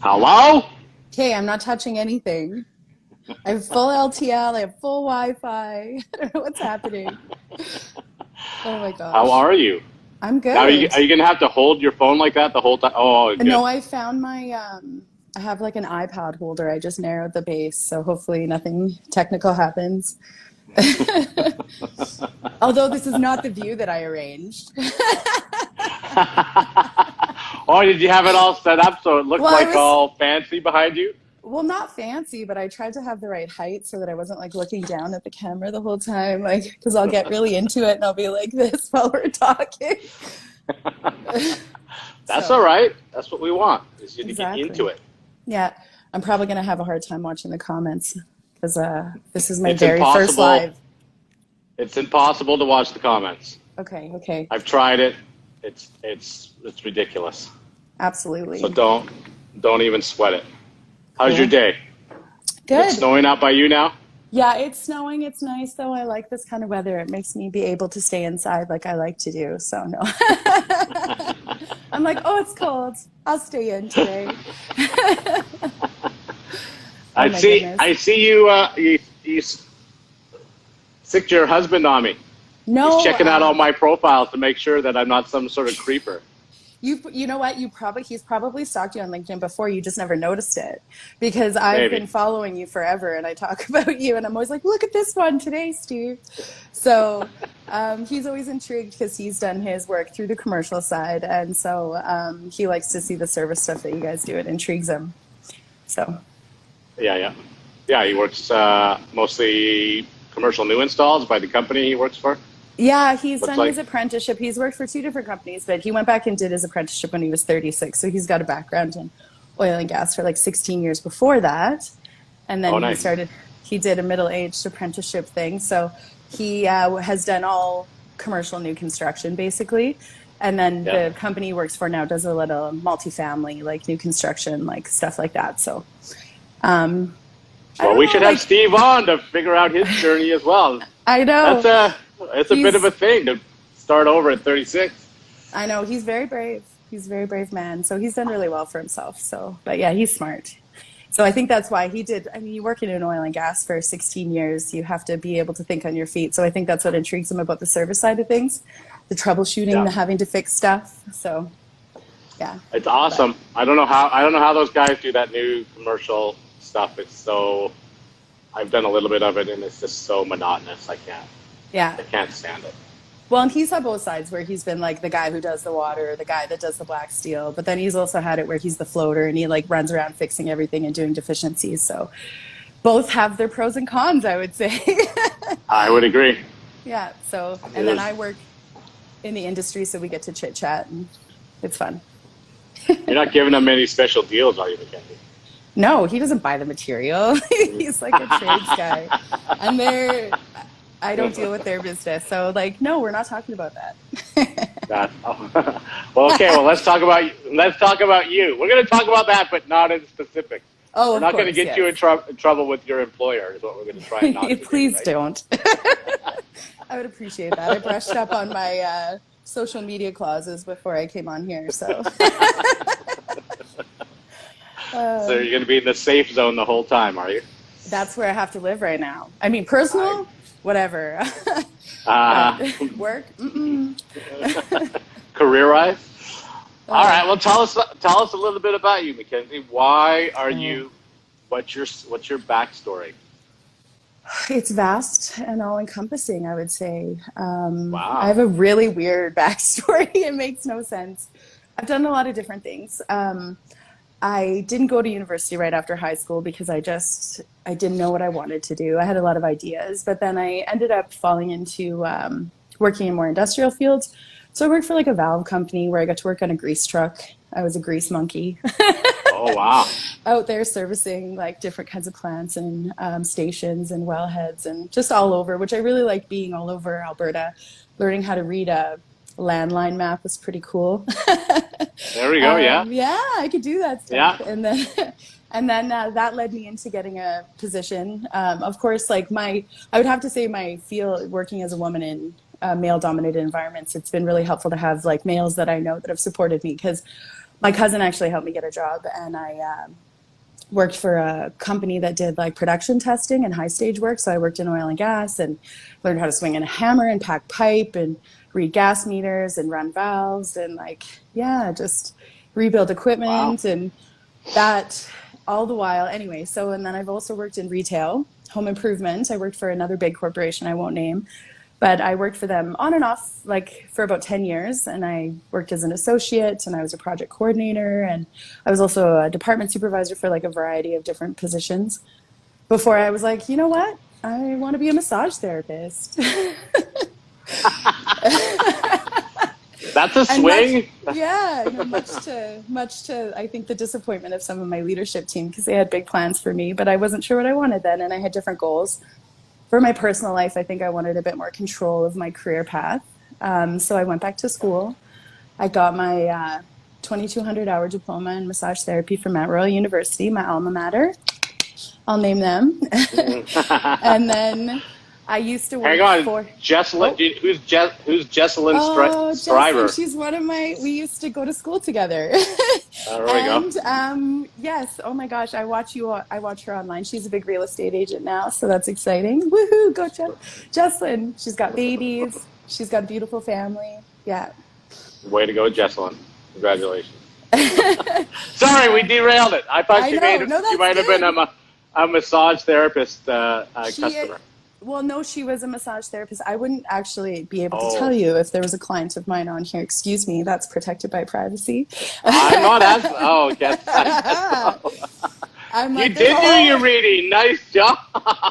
Hello? Okay, I'm not touching anything. I have full LTL, I have full Wi-Fi. I don't know what's happening. Oh my How gosh. are you? I'm Now, good. are you going to have to hold your phone like that the whole time? Oh, good. No, I found my I have like an iPad holder. I just narrowed the base, so hopefully nothing technical happens. Although this is not the view that I arranged. Oh, did you have it all set up so it looked Well, I like was all fancy behind you? well, not fancy, but I tried to have the right height so that I wasn't like looking down at the camera the whole time, like because I'll get really into it and I'll be like this while we're talking. That's all So, right. That's what we want, is you to get into exactly. it. Yeah, I'm probably gonna have a hard time watching the comments because this is my It's very first impossible. live. It's impossible to watch the comments. Okay, okay, I've tried it. It's ridiculous. So absolutely. don't even sweat it. How's your Cool. day? Is it Good. snowing out by you now? Yeah, it's snowing. It's nice though. I like this kind of weather. It makes me be able to stay inside like I like to do. So no. I'm like, oh, it's cold. I'll stay in today. Oh my goodness. I see you. You sicked your husband on me. He's No, checking out all my profiles to make sure that I'm not some sort of creeper. you know what? He's probably stalked you on LinkedIn before. You just never noticed it because I've Maybe. been following you forever, and I talk about you, and I'm always like, look at this one today, Steve. So he's always intrigued because he's done his work through the commercial side, and so he likes to see the service stuff that you guys do. It intrigues him. So Yeah, yeah, yeah. He works mostly commercial new installs by the company he works for. yeah, he's Looks done his like. apprenticeship. He's worked for two different companies, but he went back and did his apprenticeship when he was 36. So he's got a background in oil and gas for like 16 years before that. And Oh, then nice. he did a middle-aged apprenticeship thing. So he has done all commercial new construction basically. And then Yeah. the company he works for now does a little multifamily, like new construction, like stuff like that. So um, I Well, don't we know, should have like, Steve on to figure out his journey as well. I That's know a it's a bit of he's a thing to start over at 36. I know he's very brave. He's a very brave man. So he's done really well for himself. So, but yeah, he's smart. So I think that's why he did. I mean, you work in oil and gas for 16 years, you have to be able to think on your feet. So I think that's what intrigues him about the service side of things, the troubleshooting, Yeah, the having to fix stuff. So yeah, it's but awesome. I don't know how those guys do that new commercial stuff. It's so I've done a little bit of it, and it's just so monotonous. yeah. I can't stand it. Well, and he's had both sides where he's been like the guy who does the water, the guy that does the black steel, but then he's also had it where he's the floater and he like runs around fixing everything and doing deficiencies. So both have their pros and cons, I would say. I would agree. Yeah. So, It and then is. I work in the industry, so we get to chit chat and it's fun. You're not giving them any special deals, are you, Mackenzie? No, he doesn't buy the material. He's like a trades guy. And I don't deal with their business. So like, no, we're not talking about that. That, well, okay. Well, let's talk about you. We're going to talk about that, but not in specific. Oh, We're of not going to course, get you yes. in trouble with your employer. Is what we're going to try and not to do, Please right? don't. I would appreciate that. I brushed up on my social media clauses before I came on here. So So uh, you're going to be in the safe zone the whole time, are you? that's where I have to live right now. I mean, I, personal, whatever. But uh, work, mm-mm. career-wise. All Uh, right. Well, tell us a little bit about you, Mackenzie. Why are oh. you? What's your backstory? It's vast and all encompassing, I would say. I Wow. have a really weird backstory. It makes no sense. I've done a lot of different things. I didn't go to university right after high school because I didn't know what I wanted to do. I had a lot of ideas, but then I ended up falling into working in more industrial fields. So I worked for like a valve company where I got to work on a grease truck. I was a grease monkey. Oh, wow. Out there servicing like different kinds of plants and stations and wellheads and just all over, which I really like being all over Alberta. Learning how to read a landline map was pretty cool. There we go. Yeah. Yeah, I could do that stuff. Yeah. And then that led me into getting a position. Of course, like I would have to say my field working as a woman in male dominated environments, it's been really helpful to have like males that I know that have supported me because my cousin actually helped me get a job, and I worked for a company that did like production testing and high stage work. So I worked in oil and gas and learned how to swing in a hammer and pack pipe and read gas meters and run valves and like, yeah, just rebuild Wow. equipment and that all the while. Anyway, so, and then I've also worked in retail, home improvement. I worked for another big corporation I won't name, but I worked for them on and off like for about 10 years. And I worked as an associate and I was a project coordinator. And I was also a department supervisor for like a variety of different positions before I was like, you know what? I want to be a massage therapist. That's a And much, swing. yeah, much to I think the disappointment of some of my leadership team because they had big plans for me, but I wasn't sure what I wanted then, and I had different goals. For my personal life, I think I wanted a bit more control of my career path. So I went back to school. I got my 2,200-hour diploma in massage therapy from Mount Royal University, my alma mater. I'll name them. And then I used to Hang work on, for. Jesselyn. Oh, Who's Jesselyn oh, Stryver? Jesselyn, she's one of my. We used to go to school together. There we go. And yes, oh my gosh, I watch you. I watch her online. She's a big real estate agent now, so that's exciting. Woohoo, go Jesselyn. She's got babies. She's got a beautiful family. Yeah. Way to go, Jesselyn. Congratulations. Sorry, we derailed it. I thought I you know. No, you that's might have been good. a massage therapist She, customer. well, no, she was a massage therapist. I wouldn't actually be able to tell Oh, you if there was a client of mine on here. Excuse me, that's protected by privacy. I'm not asking. Oh, guess so. I'm You like, there's a did do your whole. reading. Nice job.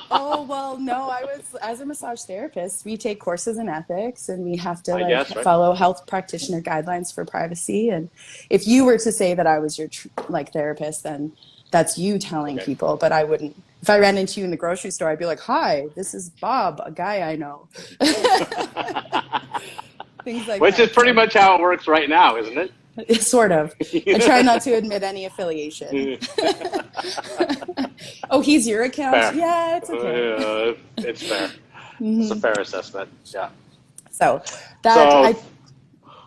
Oh, well, no, I was, as a massage therapist, we take courses in ethics and we have to I like guess, right? follow health practitioner guidelines for privacy. And if you were to say that I was your like therapist, then that's you telling Okay. people, but I wouldn't. If I ran into you in the grocery store, I'd be like, "Hi, this is Bob, a guy I know." Things like Which is that. pretty So, much how it works right now, isn't it? sort of. I try not to admit any affiliation. Oh, he's your account? Fair. Yeah, it's okay. It's fair. It's a fair assessment. Yeah. So that So, I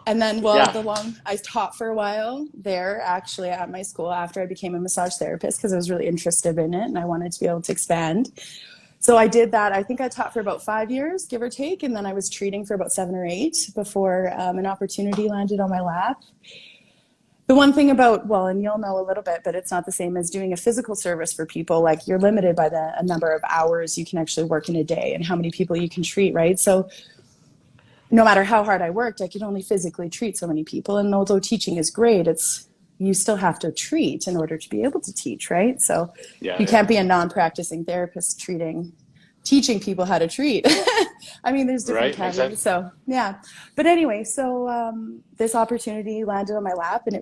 and then well yeah. I taught for a while there actually at my school after I became a massage therapist because I was really interested in it and I wanted to be able to expand. So I did that. I think I taught for about 5 years, give or take, and then I was treating for about 7 or 8 before an opportunity landed on my lap. The one thing about, well, and you'll know a little bit, but it's not the same as doing a physical service for people. Like you're limited by the a number of hours you can actually work in a day and how many people you can treat, right? So no matter how hard I worked, I could only physically treat so many people. And although teaching is great, it's you still have to treat in order to be able to teach, right? So Yeah, you yeah. can't be a non-practicing therapist teaching people how to treat. I mean, there's different Right? Makes caveats. sense. So yeah, but anyway, so this opportunity landed on my lap, and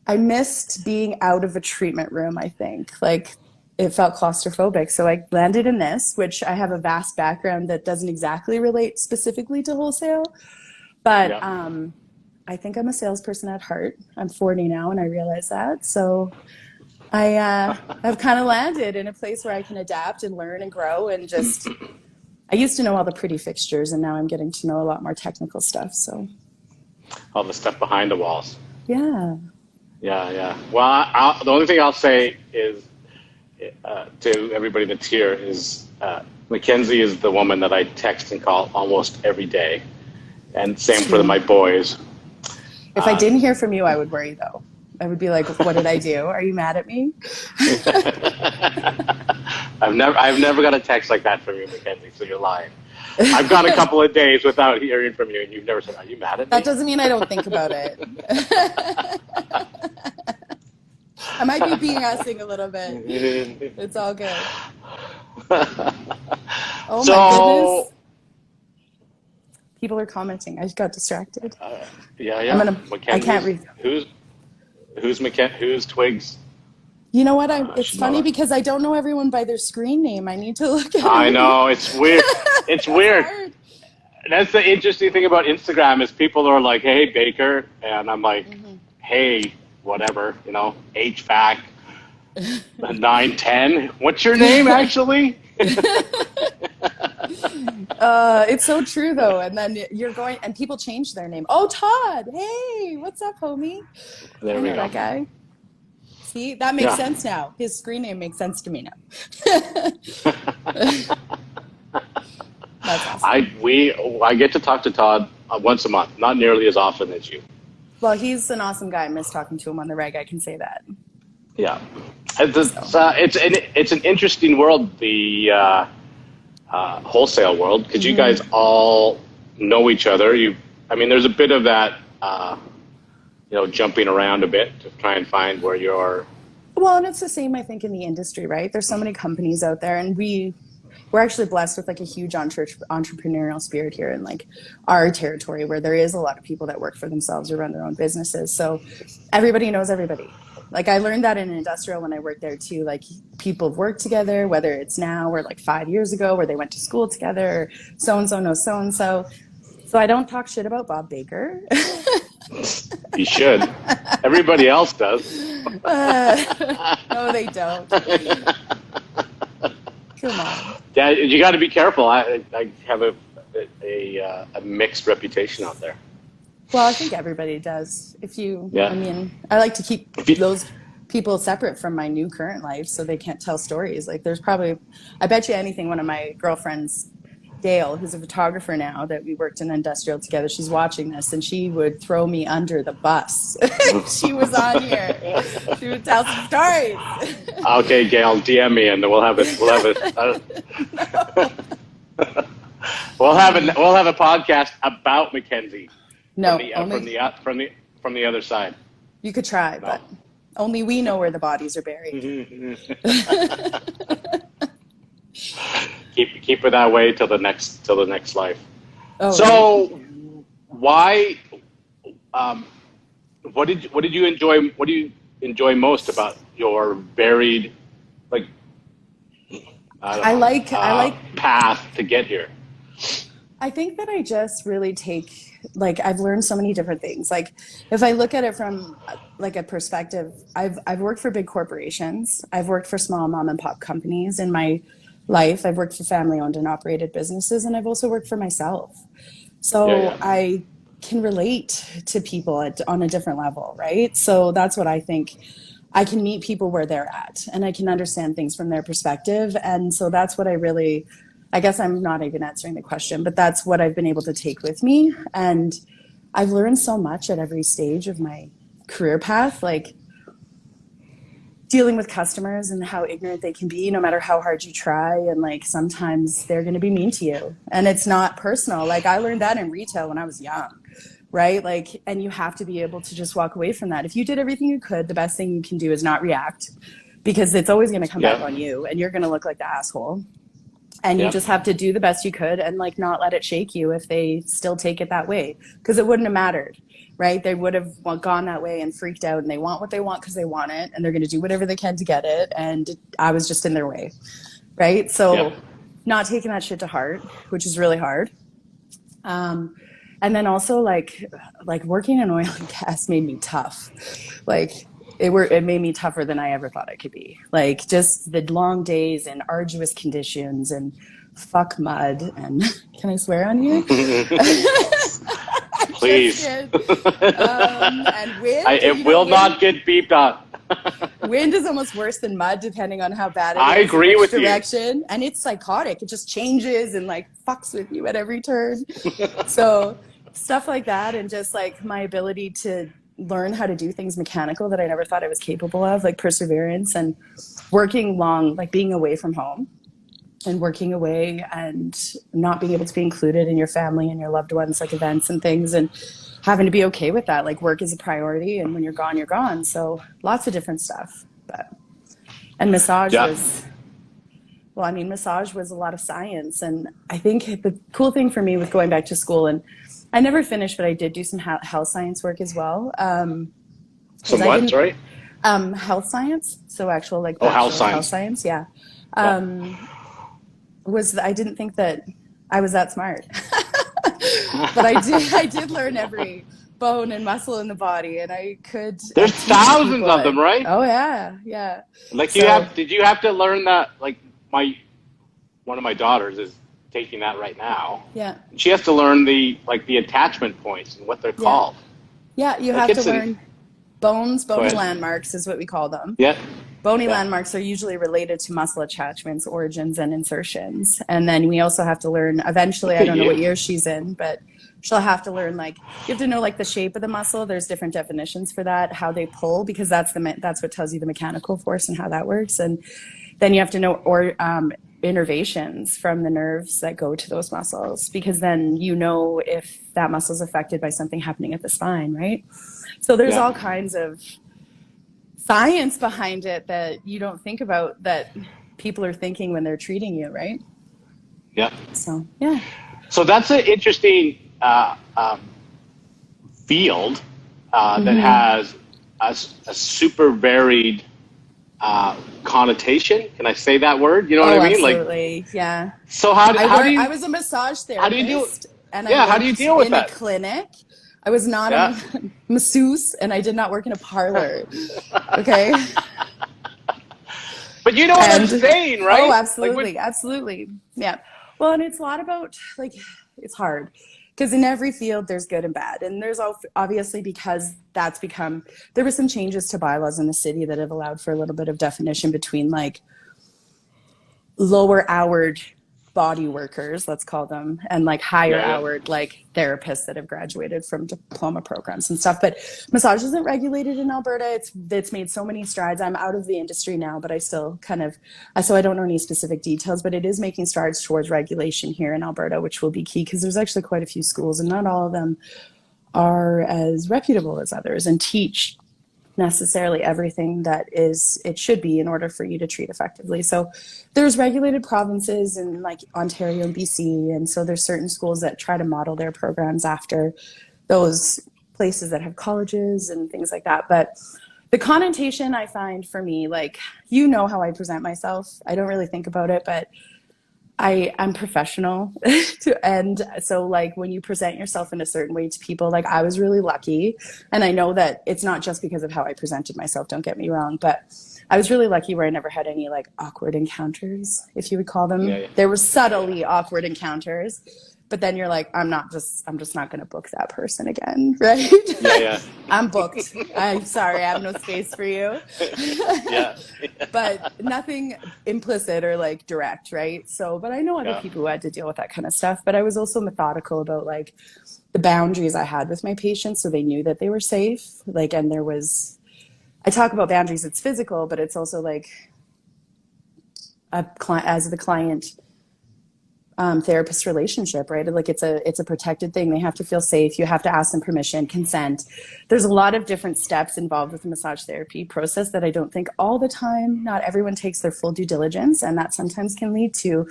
I missed being out of a treatment room. I think like it felt claustrophobic. So I landed in this, which I have a vast background that doesn't exactly relate specifically to wholesale, but Yeah. I think I'm a salesperson at heart. I'm 40 now, and I realize that. So I've kind of landed in a place where I can adapt and learn and grow and just. I used to know all the pretty fixtures, and now I'm getting to know a lot more technical stuff. So All the stuff behind the walls. yeah, Yeah, yeah. Well, the only thing I'll say is to everybody that's here is Mackenzie is the woman that I text and call almost every day, and same for sweet. my boys. If I didn't hear from you, I would worry though. I would be like, "What did I do? Are you mad at me?" I've never got a text like that from you, Mackenzie. So you're lying. I've gone a couple of days without hearing from you, and you've never said, "Are you mad at That me?" doesn't mean I don't think about it. I might be BSing a little bit. It's all good. Oh my So, goodness. People are commenting. I just got distracted. yeah, I'm yeah. gonna. I can't Mackenzie's read. who's Twigs? You know what? I It's should know funny that. because I don't know everyone by their screen name. I need to look at I everybody. know it's weird. It's That's weird. hard. That's the interesting thing about Instagram is people are like, "Hey, Baker," and I'm like, "Hey, whatever, HVAC 910. What's your name actually?" It's so true though. And then you're going, and people change their name. Oh, Todd. Hey, what's up, homie? There I we know go. that guy. See, that makes Yeah. sense now. His screen name makes sense to me now. That's awesome. I get to talk to Todd once a month, not nearly as often as you. Well, he's an awesome guy. I miss talking to him on the reg. I can say that. Yeah, So. it's an interesting world, the wholesale world, because you guys all know each other. I mean, there's a bit of that, jumping around a bit to try and find where you're. Well, and it's the same, I think, in the industry, right? There's so many companies out there, and we're actually blessed with like a huge entrepreneurial spirit here in like our territory, where there is a lot of people that work for themselves or run their own businesses. So everybody knows everybody. Like I learned that in industrial when I worked there too. Like people have worked together, whether it's now or like 5 years ago, where they went to school together. Or so and so knows so and so. So I don't talk shit about Bob Baker. You should. Everybody else does. No, they don't. Come on. Yeah, you got to be careful. I have a mixed reputation out there. Well, I think everybody does. Yeah. I mean, I like to keep those people separate from my new current life so they can't tell stories. Like there's probably, I bet you anything, one of my girlfriends, Dale, who's a photographer now, that we worked in industrial together, she's watching this and she would throw me under the bus. She was on here. She would tell some stories. Okay, Gail, DM me and we'll have it. We'll have a podcast about Mackenzie. No, From the other side. You could try, No. but only we know where the bodies are buried. Keep it that way till the next life. Oh, So right. why? What did you enjoy? What do you enjoy most about your varied, like? I like path to get here. I think that I just really take, like, I've learned so many different things. Like, if I look at it from like a perspective, I've worked for big corporations. I've worked for small mom and pop companies in my life. I've worked for family owned and operated businesses, and I've also worked for myself. So I can relate to people on a different level, right? So that's what I think. I can meet people where they're at, and I can understand things from their perspective. And so that's what I guess I'm not even answering the question, but that's what I've been able to take with me. And I've learned so much at every stage of my career path, like dealing with customers and how ignorant they can be, no matter how hard you try. And like, sometimes they're going to be mean to you, and it's not personal. Like I learned that in retail when I was young, right? Like, and you have to be able to just walk away from that. If you did everything you could, the best thing you can do is not react, because it's always going to come back on you, and you're going to look like the asshole. And you just have to do the best you could and like not let it shake you if they still take it that way, because it wouldn't have mattered, right? They would have gone that way and freaked out, and they want what they want because they want it, and they're going to do whatever they can to get it. And I was just in their way, right? So not taking that shit to heart, which is really hard. And then also like working in oil and gas made me tough. Like it made me tougher than I ever thought I could be. Like just the long days and arduous conditions and fuck mud and can I swear on here? Please. And wind. It will not get beeped on. Wind is almost worse than mud, depending on how bad it is. I agree with direction. And it's psychotic. It just changes and like fucks with you at every turn. So stuff like that, and just like my ability to learn how to do things mechanical that I never thought I was capable of, like perseverance and working long, like being away from home and working away and not being able to be included in your family and your loved ones, like events and things, and having to be okay with that. Like work is a priority, and when you're gone, you're gone. So lots of different stuff. And massage massage was a lot of science. And I think the cool thing for me with going back to school, and I never finished, but I did do some health science work as well. Some what, sorry? Health science. So actual like health science. Health science, yeah. I didn't think that I was that smart. But I did learn every bone and muscle in the body, and I could. There's thousands of them, right? Oh yeah. Like did you have to learn that? Like one of my daughters is taking that right now. Yeah. She has to learn the attachment points and what they're Yeah. called. Yeah, you Like have to it's learn bony ahead. landmarks is what we call them. Yeah. Bony Yeah. landmarks are usually related to muscle attachments, origins, and insertions. And then we also have to learn, eventually, I don't know what year she's in, but she'll have to learn, like, you have to know, like, the shape of the muscle. There's different definitions for that, how they pull, because that's what tells you the mechanical force and how that works. And then you have to know innervations from the nerves that go to those muscles, because then you know if that muscle is affected by something happening at the spine, right? So there's all kinds of science behind it that you don't think about that people are thinking when they're treating you, right? Yeah. So, yeah. So that's an interesting field that has a super varied connotation. Can I say that word? You know what I mean? Absolutely. Like, yeah. So I was a massage therapist. How do you deal? And Yeah. I How do you worked deal with in that? a clinic. I was not a masseuse, and I did not work in a parlor. Okay. But you know what I'm saying, right? Oh, absolutely. Like absolutely. Yeah. Well, and it's a lot about, like, it's hard because in every field there's good and bad. And there's obviously, because there were some changes to bylaws in the city that have allowed for a little bit of definition between, like, lower houred body workers, let's call them, and, like, higher houred, like, therapists that have graduated from diploma programs and stuff. But massage isn't regulated in Alberta. It's made so many strides. I'm out of the industry now, but I still so I don't know any specific details, but it is making strides towards regulation here in Alberta, which will be key, because there's actually quite a few schools, and not all of them are as reputable as others and teach necessarily everything that it should be in order for you to treat effectively. So there's regulated provinces in, like, Ontario and BC, and so there's certain schools that try to model their programs after those places that have colleges and things like that. But the connotation I find for me, like, how I present myself, I don't really think about it, but I'm professional. And so, like, when you present yourself in a certain way to people, like, I was really lucky. And I know that it's not just because of how I presented myself, don't get me wrong, but I was really lucky where I never had any, like, awkward encounters, if you would call them. Yeah. There were subtly awkward encounters, but then you're like, I'm just not going to book that person again, right? Yeah. I'm booked. I'm sorry, I have no space for you. Yeah. But nothing implicit or, like, direct, right? So, but I know other people who had to deal with that kind of stuff. But I was also methodical about, like, the boundaries I had with my patients, so they knew that they were safe. Like, and I talk about boundaries, it's physical, but it's also, like, as the client therapist relationship, right? Like, it's a protected thing. They have to feel safe. You have to ask them permission, consent. There's a lot of different steps involved with the massage therapy process that I don't think all the time, not everyone takes their full due diligence, and that sometimes can lead to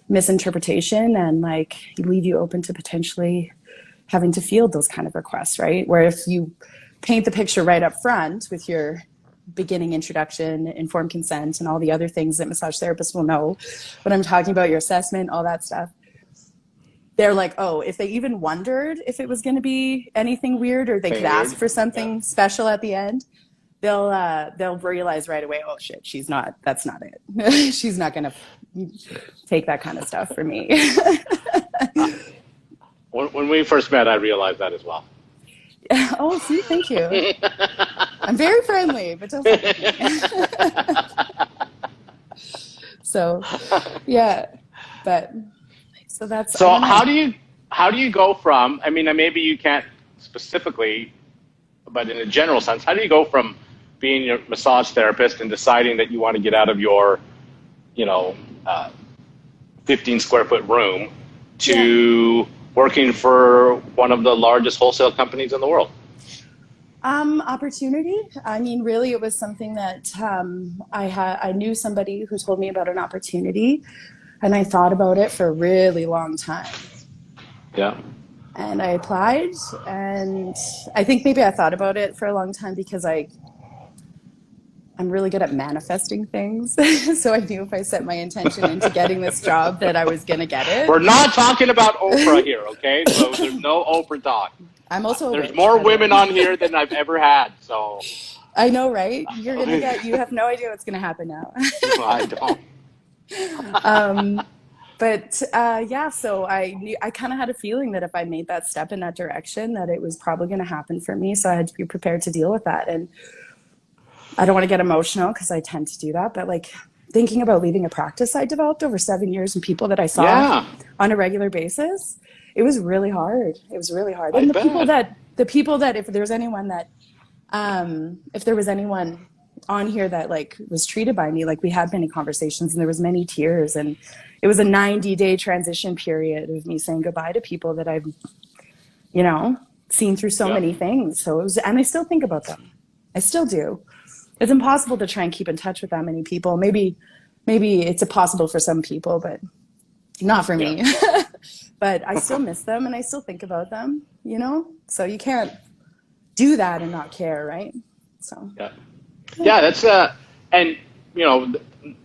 misinterpretation and, like, leave you open to potentially having to field those kind of requests, right? Where if you paint the picture right up front with your beginning introduction, informed consent, and all the other things that massage therapists will know when I'm talking about, your assessment, all that stuff, they're like, oh, if they even wondered if it was going to be anything weird or they could ask for something special at the end, they'll realize right away, oh shit, that's not it. She's not going to take that kind of stuff from me. When we first met, I realized that as well. Oh, see, thank you. I'm very friendly, but don't So, yeah, but so that's. So how do you go from? I mean, maybe you can't specifically, but in a general sense, how do you go from being your massage therapist and deciding that you want to get out of your, 15 square foot room to working for one of the largest wholesale companies in the world? Opportunity. I mean, really, it was something that I knew somebody who told me about an opportunity, and I thought about it for a really long time. Yeah. And I applied, and I think maybe I thought about it for a long time because I'm really good at manifesting things. So I knew if I set my intention into getting this job that I was going to get it. We're not talking about Oprah here, okay? So there's no Oprah talk. I'm also There's more women on here than I've ever had, so. I know, right? You have no idea what's going to happen now. I don't. But yeah, so I kind of had a feeling that if I made that step in that direction, that it was probably going to happen for me. So I had to be prepared to deal with that. And I don't want to get emotional because I tend to do that, but like thinking about leaving a practice I developed over 7 years and people that I saw Yeah, on a regular basis, it was really hard. It was really hard. I And bet. the people that, if there's anyone that, if there was anyone on here that like was treated by me, like we had many conversations and there was many tears, and it was a 90-day transition period of me saying goodbye to people that I've, you know, seen through so Yeah. many things. So it was, and I still think about them. I still do. It's impossible to try and keep in touch with that many people. Maybe it's possible for some people, but not for Yeah. me. But I still miss them and I still think about them, you know? So you can't do that and not care, right? So Yeah. Yeah, that's and you know,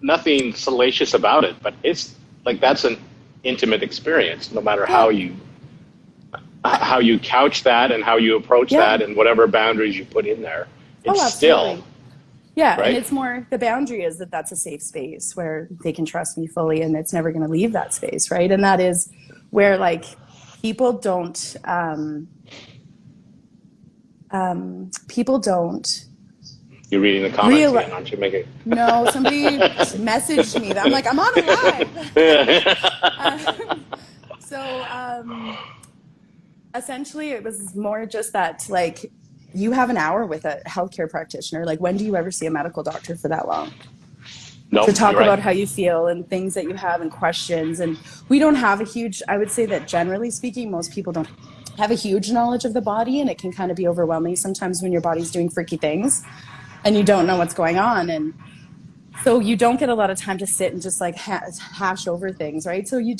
nothing salacious about it, but it's like that's an intimate experience. No matter yeah. how you couch that and how you approach Yeah. that and whatever boundaries you put in there, Oh, it's still absolutely. Yeah, and right. it's more, the boundary is that that's a safe space where they can trust me fully and it's never going to leave that space, right? And that is where like people don't people don't You're reading the comments realize. again, aren't you? Making. No, somebody messaged me that I'm like, I'm on a live. So essentially it was more just that like you have an hour with a healthcare practitioner. Like when do you ever see a medical doctor for that long? No, To talk you're right. about how you feel and things that you have and questions. And we don't have a huge, I would say that generally speaking, most people don't have a huge knowledge of the body, and it can kind of be overwhelming sometimes when your body's doing freaky things and you don't know what's going on. And so you don't get a lot of time to sit and just like hash over things, right? So you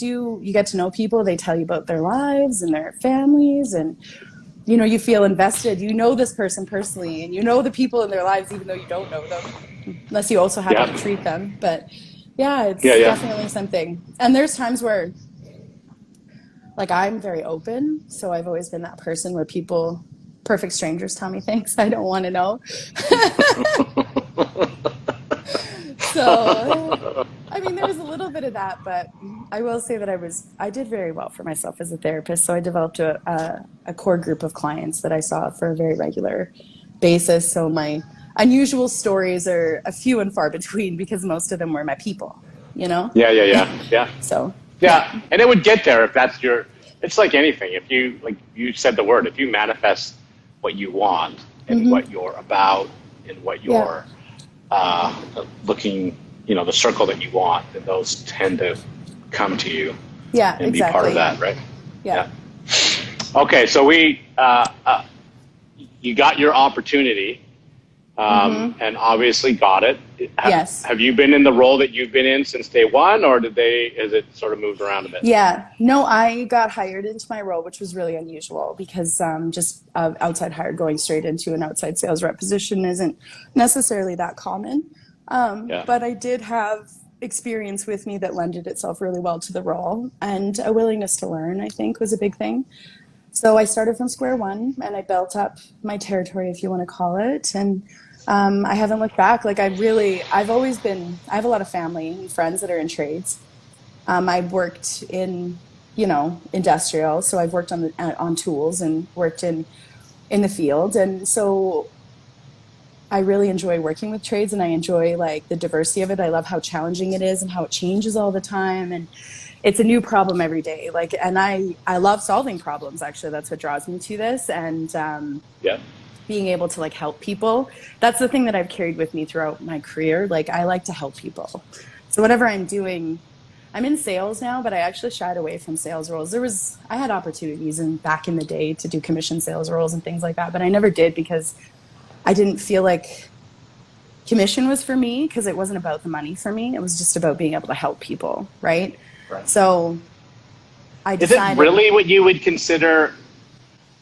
get to know people, they tell you about their lives and their families, and you know, you feel invested, you know this person personally, and you know the people in their lives even though you don't know them, unless you also happen Yeah. to treat them. But yeah, Yeah. it's Yeah. definitely something. And there's times where like I'm very open, so I've always been that person where people, perfect strangers, tell me things I don't want to know. So I mean, there was a little bit of that, but I will say that I did very well for myself as a therapist. So I developed a core group of clients that I saw for a very regular basis. So my unusual stories are a few and far between because most of them were my people, you know? Yeah. Yeah. Yeah. Yeah. So yeah. Yeah, and it would get there if that's your. It's like anything. If you like you said the word, if you manifest what you want and Hmm. what you're about and what Yeah. you're looking, you know, the circle that you want, then those tend to come to you Yeah, and be part of exactly. that, right? Yeah. Yeah. Okay, so you got your opportunity, Hmm. and obviously got it. Yes. Have you been in the role that you've been in since day one, or has it sort of moved around a bit? Yeah, no, I got hired into my role, which was really unusual because just outside hire going straight into an outside sales rep position isn't necessarily that common. Yeah. But I did have experience with me that lended itself really well to the role, and a willingness to learn, I think, was a big thing. So I started from square one and I built up my territory, if you want to call it. And I haven't looked back. Like I have a lot of family and friends that are in trades. I've worked in, you know, industrial, so I've worked on tools and worked in the field, and so I really enjoy working with trades, and I enjoy like the diversity of it. I love how challenging it is and how it changes all the time, and it's a new problem every day. Like, and I love solving problems. Actually, that's what draws me to this, and Yeah. being able to like help people. That's the thing that I've carried with me throughout my career. Like, I like to help people. So whatever I'm doing, I'm in sales now, but I actually shied away from sales roles. I had opportunities back in the day to do commission sales roles and things like that, but I never did because I didn't feel like commission was for me, because it wasn't about the money for me. It was just about being able to help people, right? Right. So I Is it decided. really what you would consider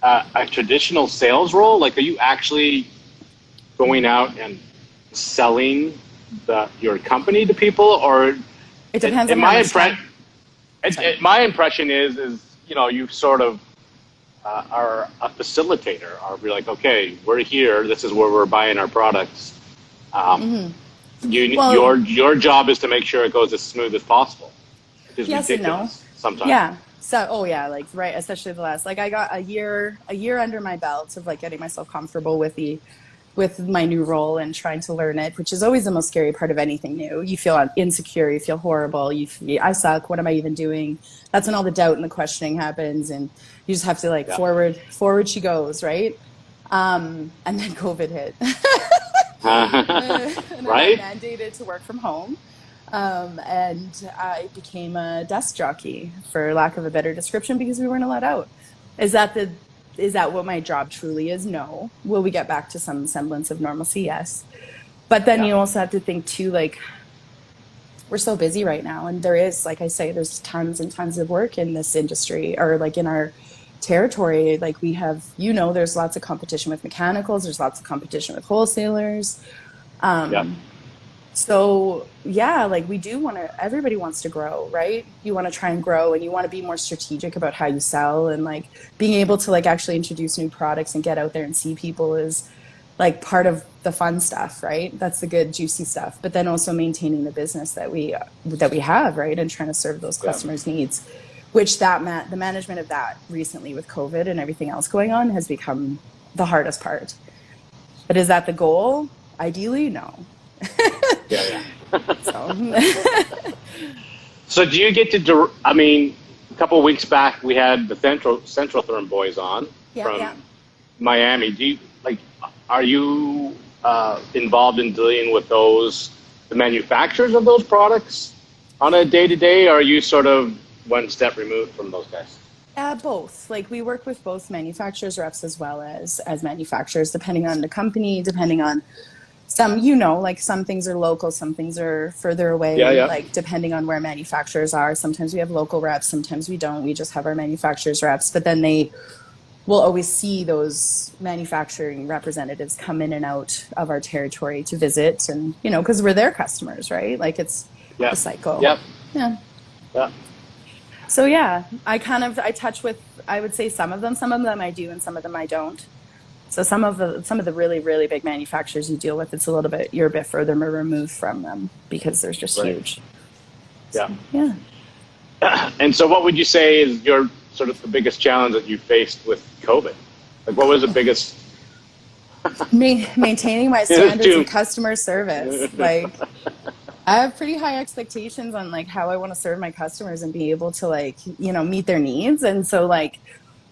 a traditional sales role? Like, are you actually going out and selling your company to people, or It depends on in how my much time. my impression is you know, you sort of are a facilitator. Are we like, okay, we're here. This is where we're buying our products. Hmm. Well, Your job is to make sure it goes as smooth as possible. which is Yes and no. ridiculous sometimes. Yeah. So, oh yeah, like right, especially the last, like I got a year under my belt of like getting myself comfortable with my new role and trying to learn it, which is always the most scary part of anything new. You feel insecure, you feel horrible, I suck, what am I even doing? That's when all the doubt and the questioning happens, and you just have to like Yeah. forward she goes, right? And then COVID hit. And Right? I got mandated to work from home. And I became a desk jockey, for lack of a better description, because we weren't allowed out. Is that what my job truly is? No. Will we get back to some semblance of normalcy? Yes. But then you also have to think too, like, we're so busy right now, and there is, like I say, there's tons and tons of work in this industry, or like in our territory. Like we have, there's lots of competition with mechanicals, there's lots of competition with wholesalers. So yeah, like we do everybody wants to grow, right? You want to try and grow, and you want to be more strategic about how you sell, and like being able to like actually introduce new products and get out there and see people is like part of the fun stuff, right? That's the good juicy stuff. But then also maintaining the business that we have, right? And trying to serve those customers' needs, which the management of that recently with COVID and everything else going on has become the hardest part. But is that the goal? Ideally, no. Yeah. So. So do you get to? I mean, a couple of weeks back we had the Central Therm boys on from Miami. Do you Are you involved in dealing with the manufacturers of those products on a day-to-day, or are you sort of one step removed from those guys? Both. Like we work with both manufacturers reps as well as manufacturers, depending on the company, depending on some, like some things are local, some things are further away. Like depending on where manufacturers are. Sometimes we have local reps, sometimes we don't. We just have our manufacturers reps, but then they will always see those manufacturing representatives come in and out of our territory to visit, and because we're their customers, right? Like it's a cycle. Yeah. So yeah, I touch with, I would say some of them I do and some of them I don't. So some of the really, really big manufacturers you deal with, you're a bit further removed from them because they're just huge. Yeah. Yeah. And so what would you say is your sort of the biggest challenge that you faced with COVID? Like what was the biggest? Maintaining my standards of customer service. Like I have pretty high expectations on like how I want to serve my customers and be able to like, meet their needs. And so like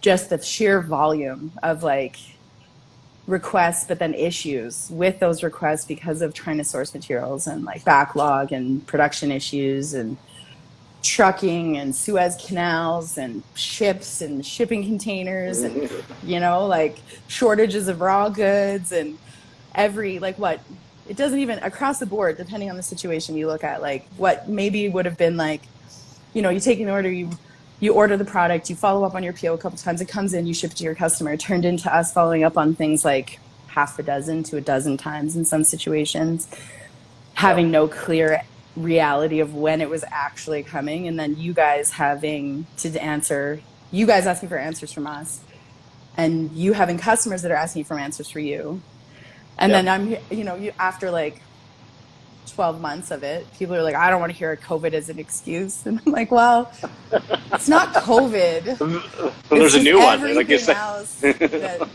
just the sheer volume of like requests, but then issues with those requests because of trying to source materials and like backlog and production issues and trucking and Suez canals and ships and shipping containers and, like shortages of raw goods and it doesn't even across the board, depending on the situation you look at, like what maybe would have been like, you take an order, you order the product, you follow up on your PO a couple times, it comes in, you ship it to your customer. It turned into us following up on things like half a dozen to a dozen times in some situations, having no clear reality of when it was actually coming, and then you guys asking for answers from us, and you having customers that are asking for answers for you. And then I'm, after like 12 months of it, people are like, I don't want to hear COVID as an excuse. And I'm like, well, it's not COVID. There's a new one. Like everything else that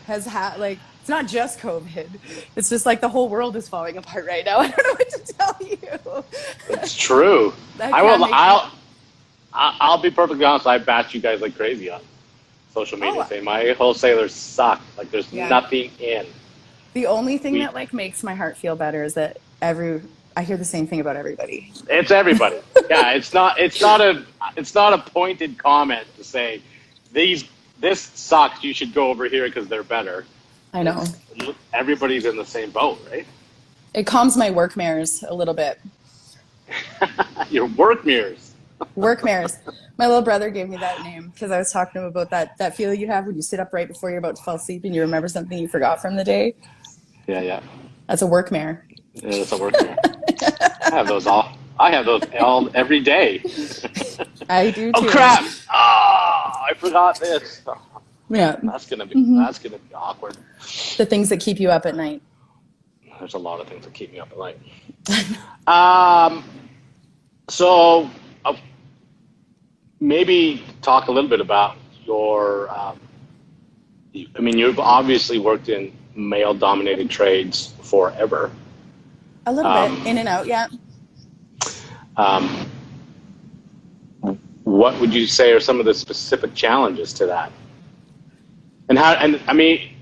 has it's not just COVID. It's just like the whole world is falling apart right now. I don't know what to tell you. It's true. I'll be perfectly honest. I bash you guys like crazy on social media, saying my wholesalers suck. Like there's nothing in. The only thing that like makes my heart feel better is that I hear the same thing about everybody. It's everybody. Yeah, it's not a pointed comment to say this sucks. You should go over here because they're better. I know. Everybody's in the same boat, right? It calms my work mares a little bit. Your work mirrors. Work mares. My little brother gave me that name because I was talking to him about that feeling you have when you sit up right before you're about to fall asleep and you remember something you forgot from the day. Yeah. That's a work mare. Yeah, that's a work mare. I have those all every day. I do too. Oh crap! Oh, I forgot this. Yeah. That's gonna be awkward. The things that keep you up at night. There's a lot of things that keep me up at night. So maybe talk a little bit about your. I mean, you've obviously worked in male-dominated trades forever. A little bit in and out, yeah. What would you say are some of the specific challenges to that? And how? And I mean,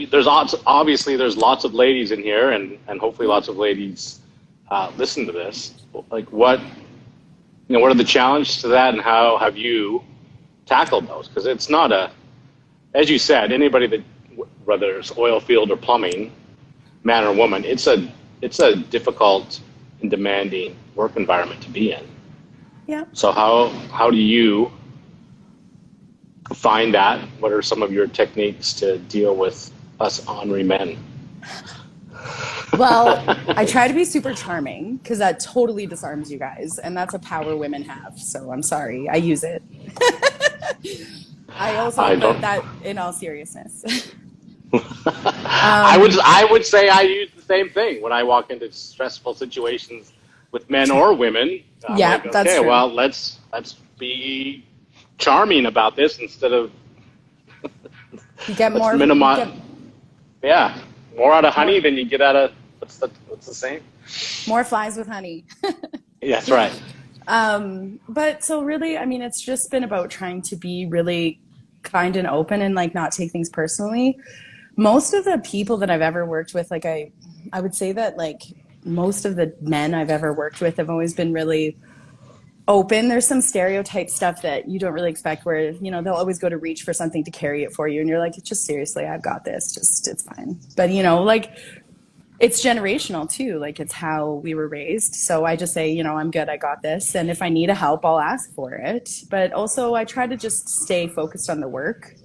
there's obviously there's lots of ladies in here, and hopefully lots of ladies listen to this. Like, what are the challenges to that, and how have you tackled those? Because it's not as you said, anybody that, whether it's oil field or plumbing, man or woman, it's a difficult and demanding work environment to be in. Yeah. So how do you find that? What are some of your techniques to deal with us ornery men? Well, I try to be super charming because that totally disarms you guys, and that's a power women have. So I'm sorry, I use it. I also put that in all seriousness. I would say I use the same thing when I walk into stressful situations with men or women. Yeah, like, that's true. Well, let's be charming about this instead of you get more. Yeah, more out of honey than you get out of what's the saying? More flies with honey. Yeah, that's right. But so really, I mean, it's just been about trying to be really kind and open and like not take things personally. Most of the people that I've ever worked with, like I would say that like most of the men I've ever worked with have always been really open. There's some stereotype stuff that you don't really expect where, they'll always go to reach for something to carry it for you. And you're like, just seriously, I've got this, it's fine. But like it's generational too. Like it's how we were raised. So I just say, I'm good. I got this. And if I need a help, I'll ask for it. But also I try to just stay focused on the work.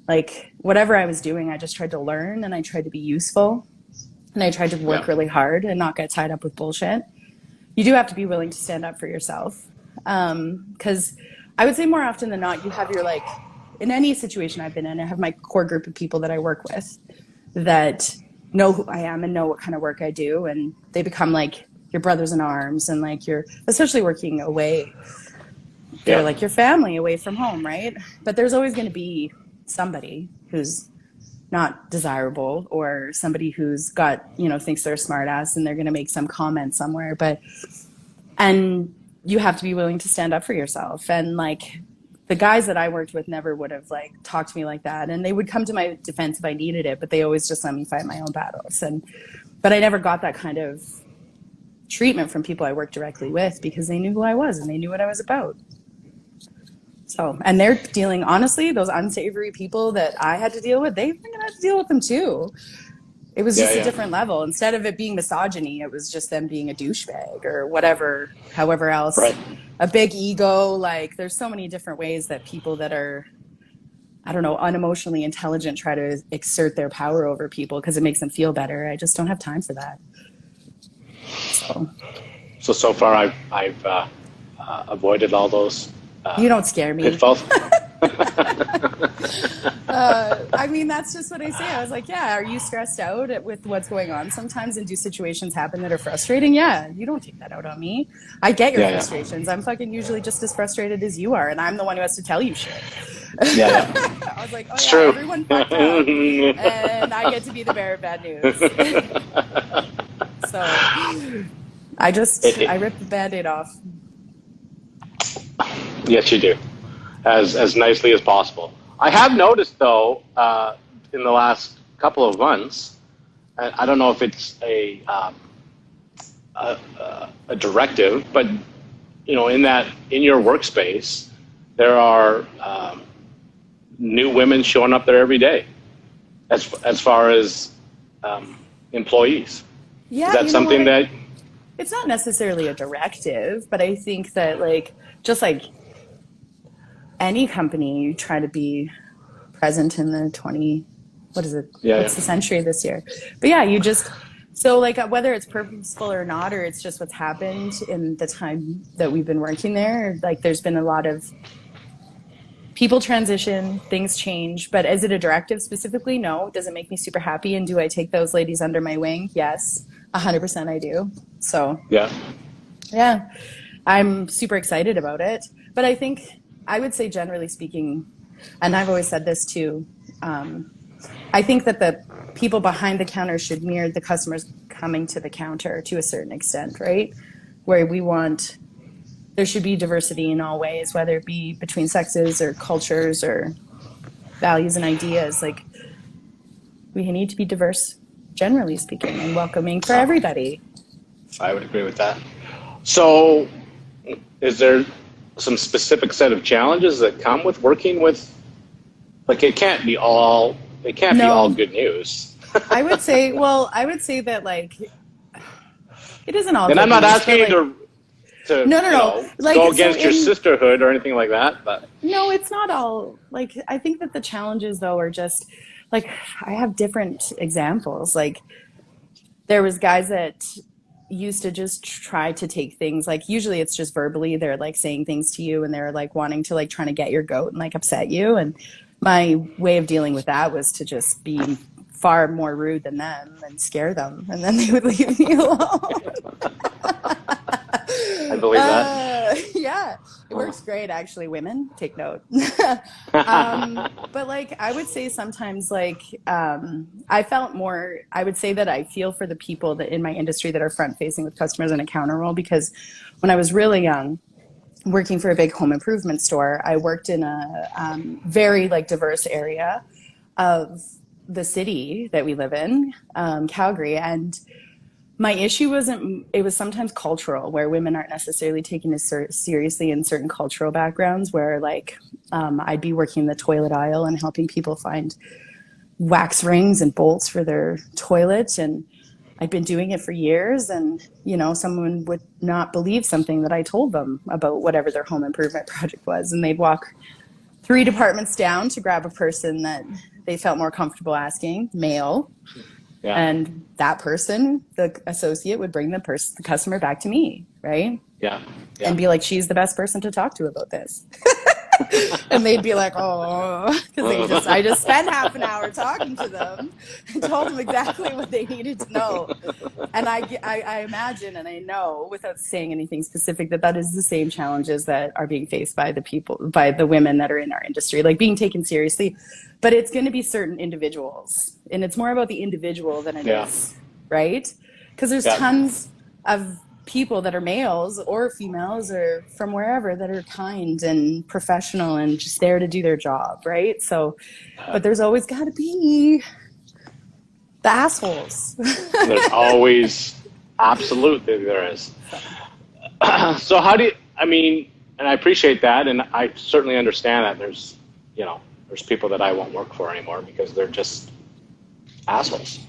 Like whatever I was doing, I just tried to learn and I tried to be useful and I tried to work really hard and not get tied up with bullshit. You do have to be willing to stand up for yourself. Because I would say more often than not, you have your like, in any situation I've been in, I have my core group of people that I work with that know who I am and know what kind of work I do. And they become like your brothers in arms and like you're especially working away. They're like your family away from home, right? But there's always going to be somebody who's not desirable or somebody who's got, thinks they're a smart ass and they're going to make some comment somewhere. And you have to be willing to stand up for yourself. And like the guys that I worked with never would have like talked to me like that. And they would come to my defense if I needed it, but they always just let me fight my own battles. But I never got that kind of treatment from people I worked directly with because they knew who I was and they knew what I was about. So, and they're dealing, honestly, those unsavory people that I had to deal with, they're going to have to deal with them too. It was just a different level. Instead of it being misogyny, it was just them being a douchebag or whatever, however else. Right. A big ego. Like there's so many different ways that people that are, I don't know, unemotionally intelligent try to exert their power over people because it makes them feel better. I just don't have time for that. So far I've avoided all those. You don't scare me. Pitfalls. I mean, that's just what I say. I was like, yeah, are you stressed out with what's going on sometimes? And do situations happen that are frustrating? Yeah, you don't take that out on me. I get your frustrations. I'm fucking usually just as frustrated as you are. And I'm the one who has to tell you shit. I was like, it's true. Everyone fucked up. And I get to be the bearer of bad news. So I ripped the Band-Aid off. Yes, you do, as nicely as possible. I have noticed, though, in the last couple of months, I don't know if it's a directive, but in your workspace, there are new women showing up there every day, as far as employees. Yeah, is that something that? It's not necessarily a directive, but I think that like just like any company, you try to be present in the what's the century this year? But yeah, you just, so like whether it's purposeful or not, or it's just what's happened in the time that we've been working there, like there's been a lot of people transition, things change, but is it a directive specifically? No. Does it make me super happy? And do I take those ladies under my wing? Yes, 100% I do. So yeah. I'm super excited about it. But I think I would say, generally speaking, and I've always said this too, I think that the people behind the counter should mirror the customers coming to the counter to a certain extent, right? Where there should be diversity in all ways, whether it be between sexes or cultures or values and ideas. Like, we need to be diverse, generally speaking, and welcoming for everybody. I would agree with that. So, is there some specific set of challenges that come with working with, like, it can't be all good news. I would say that, like, it isn't all And good I'm not news, asking but, you like, to no. Like, go so against your sisterhood or anything like that. But no, it's not all, like, I think that the challenges though are just like, I have different examples. Like, there was guys that used to just try to take things, like, usually it's just verbally, they're like saying things to you and they're like wanting to, like, trying to get your goat and like upset you. And my way of dealing with that was to just be far more rude than them and scare them, and then they would leave me alone. I believe that. Yeah, it works great, actually. Women, take note. But, like, I would say sometimes, like, I would say that I feel for the people that in my industry that are front facing with customers in a counter role, because when I was really young, working for a big home improvement store, I worked in a very, like, diverse area of the city that we live in, Calgary. And my issue it was sometimes cultural, where women aren't necessarily taken as seriously in certain cultural backgrounds, where, like, I'd be working the toilet aisle and helping people find wax rings and bolts for their toilet. And I'd been doing it for years, and, someone would not believe something that I told them about whatever their home improvement project was. And they'd walk 3 departments down to grab a person that they felt more comfortable asking, male. Yeah. And that person, the associate, would bring the customer back to me, right? Yeah. And be like, she's the best person to talk to about this. And they'd be like, oh, because I just spent half an hour talking to them and told them exactly what they needed to know. And I imagine, and I know, without saying anything specific, that is the same challenges that are being faced by the women that are in our industry, like being taken seriously. But it's going to be certain individuals, and it's more about the individual than it is, right? Because there's tons of people that are males or females or from wherever that are kind and professional and just there to do their job, right? So, but there's always got to be the assholes. There's always, absolutely there is. So how do you, and I appreciate that, and I certainly understand that there's people that I won't work for anymore because they're just assholes.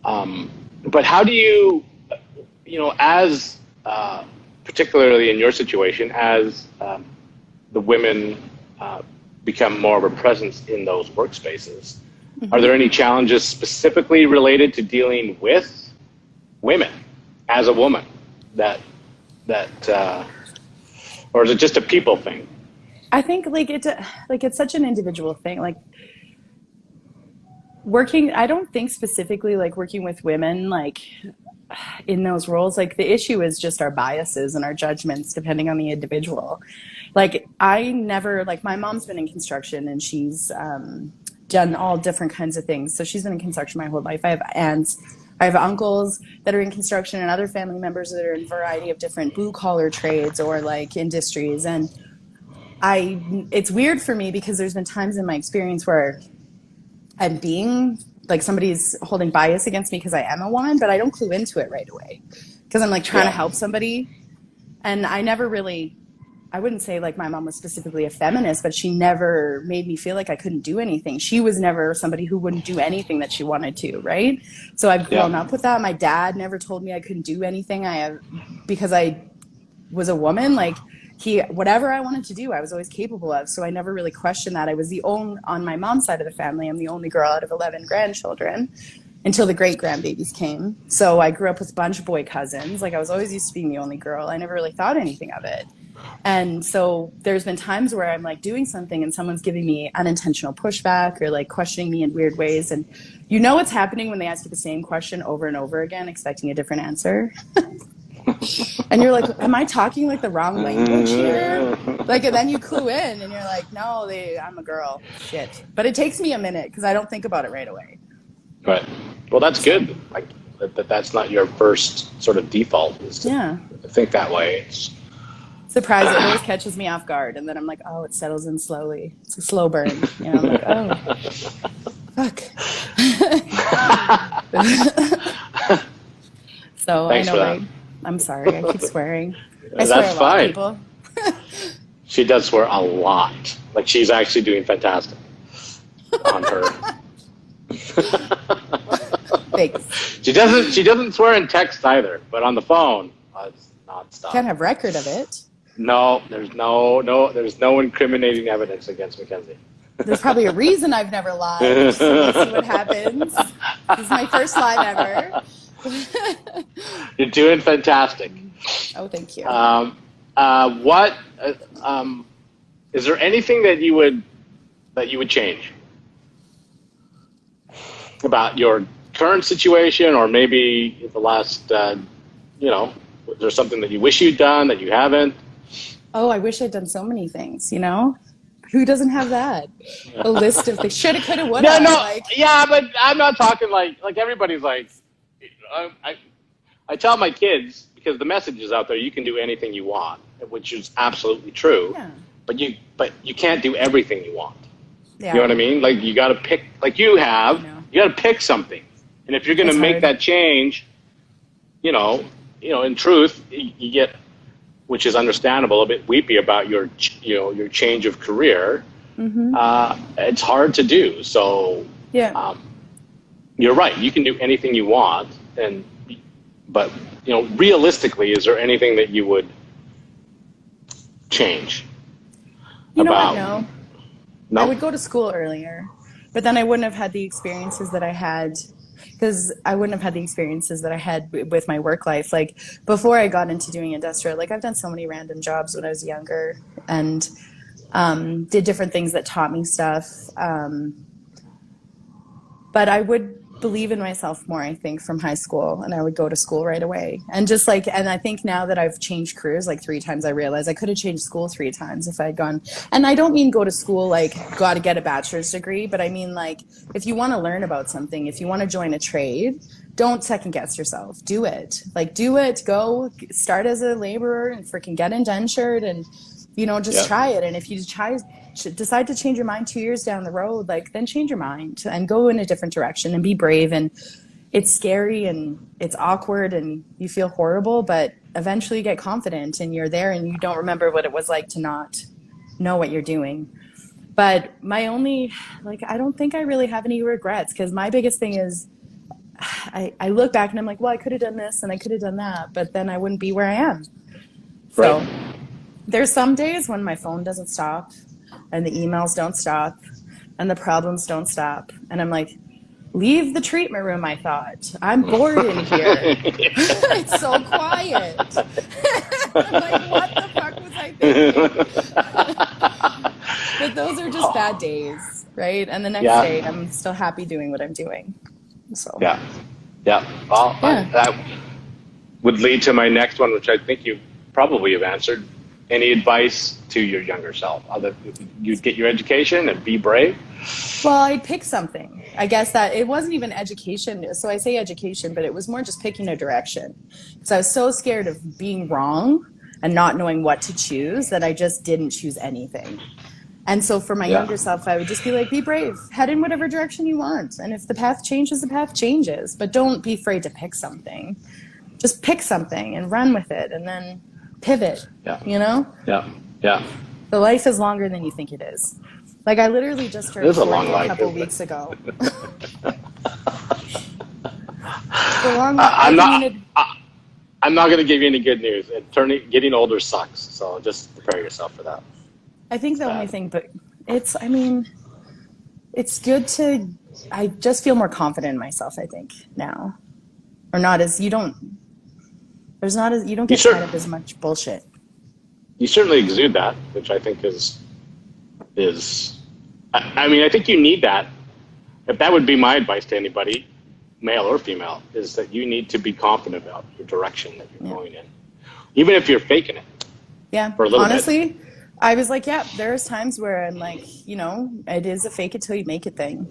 But how do you, as particularly in your situation, as the women become more of a presence in those workspaces, are there any challenges specifically related to dealing with women as a woman that or is it just a people thing? I think it's such an individual thing. Like, I don't think specifically like working with women, like, in those roles, like, the issue is just our biases and our judgments depending on the individual. Like, my mom's been in construction, and she's done all different kinds of things. So she's been in construction my whole life. I have aunts, I have uncles that are in construction, and other family members that are in a variety of different blue collar trades or, like, industries. And it's weird for me because there's been times in my experience where I'm being like, somebody's holding bias against me because I am a woman, but I don't clue into it right away because I'm, like, trying to help somebody. And I wouldn't say, like, my mom was specifically a feminist, but she never made me feel like I couldn't do anything. She was never somebody who wouldn't do anything that she wanted to, right? So I've grown up with that. My dad never told me I couldn't do anything. Because I was a woman, like, whatever I wanted to do, I was always capable of. So I never really questioned that. I was on my mom's side of the family, I'm the only girl out of 11 grandchildren until the great grandbabies came. So I grew up with a bunch of boy cousins. Like, I was always used to being the only girl. I never really thought anything of it. And so there's been times where I'm, like, doing something and someone's giving me unintentional pushback or, like, questioning me in weird ways. And what's happening when they ask you the same question over and over again, expecting a different answer. And you're like, am I talking like the wrong language here? Like, and then you clue in and you're like, no, I'm a girl. Shit. But it takes me a minute because I don't think about it right away. Right. Well, that's So, good. Like that's not your first sort of default is to yeah. think that way. Surprise, it always catches me off guard. And then I'm like, oh, it settles in slowly. It's a slow burn. You know, I'm like, oh, fuck. So Thanks I for know, that. right? I'm sorry. I keep swearing. I swear That's a lot, fine. people. She does swear a lot. Like she's actually doing fantastic on her. Thanks. She doesn't swear in text either, but on the phone, it's nonstop. Can't have record of it. No, there's no incriminating evidence against Mackenzie. There's probably a reason I've never lied. So we'll see what happens. This is my first lie ever. You're doing fantastic. Oh, thank you. What is there anything that you would change about your current situation, or maybe the last? Is there something that you wish you'd done that you haven't? Oh, I wish I'd done so many things, you know? Who doesn't have that? A list of things. Shoulda, coulda, woulda. No, Like, yeah, but I'm not talking like everybody's like. I tell my kids, because the message is out there, you can do anything you want, which is absolutely true. yeah. But you can't do everything you want. Yeah. You know what I mean? Like you got to pick, like you have. You got to pick something, and if you're going to It's make hard. that change, in truth, you get, which is understandable, a bit weepy about your change of career. Mm-hmm. It's hard to do. So Yeah. you're right. You can do anything you want, but realistically, is there anything that you would change? You know about? what? No. No. I would go to school earlier, but then I wouldn't have had the experiences that I had, because I wouldn't have had the experiences that I had with my work life. Like before I got into doing industrial, like I've done so many random jobs when I was younger and did different things that taught me stuff. But I would believe in myself more, I think, from high school, and I would go to school right away. And and I think now that I've changed careers like 3 times, I realize I could have changed school 3 times if I'd gone. And I don't mean go to school like got to get a bachelor's degree, but I mean like if you want to learn about something, if you want to join a trade, don't second guess yourself. Do it. Like do it. Go start as a laborer and freaking get indentured and just try it. And if you decide to change your mind 2 years down the road, like then change your mind and go in a different direction and be brave. And it's scary and it's awkward and you feel horrible, but eventually you get confident and you're there and you don't remember what it was like to not know what you're doing. But I don't think I really have any regrets, because my biggest thing is I look back and I'm like, well, I could have done this and I could have done that, but then I wouldn't be where I am. So there's some days when my phone doesn't stop and the emails don't stop and the problems don't stop. And I'm like, leave the treatment room, I thought. I'm bored in here. It's so quiet. I'm like, what the fuck was I thinking? But those are just bad days, right? And the next day, I'm still happy doing what I'm doing. So Yeah. Well, that would lead to my next one, which I think you probably have answered. Any advice to your younger self? You'd get your education and be brave? Well, I'd pick something. I guess that it wasn't even education. So I say education, but it was more just picking a direction. Because I was so scared of being wrong and not knowing what to choose that I just didn't choose anything. And so for my younger self, I would just be like, be brave. Head in whatever direction you want. And if the path changes, the path changes. But don't be afraid to pick something. Just pick something and run with it and then pivot, Yeah. The life is longer than you think it is. Like I literally just heard a couple weeks ago. I'm not going to give you any good news. Getting older sucks, so just prepare yourself for that. I think the only thing, but it's good I just feel more confident in myself, I think, now. Or not as, you don't get tied up as much bullshit. You certainly exude that, which I think is, I think you need that. If that would be my advice to anybody, male or female, is that you need to be confident about your direction that you're Yeah. going in, even if you're faking it Yeah. for a little bit. Honestly, I was like, yeah, there's times where I'm like, it is a fake it till you make it thing.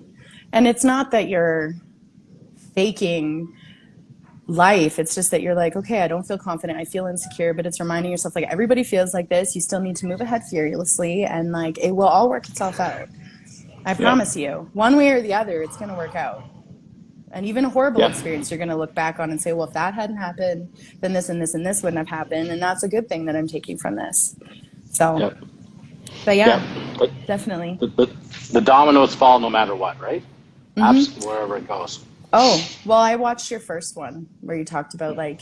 And it's not that you're faking life. It's just that you're like, okay, I don't feel confident. I feel insecure, but it's reminding yourself like everybody feels like this. You still need to move ahead fearlessly and like it will all work itself out. I promise you, one way or the other, it's going to work out. And even a horrible experience, you're going to look back on and say, well, if that hadn't happened, then this and this and this wouldn't have happened. And that's a good thing that I'm taking from this. So, but But definitely. the dominoes fall no matter what, right? Wherever it goes. Oh, well, I watched your first one where you talked about like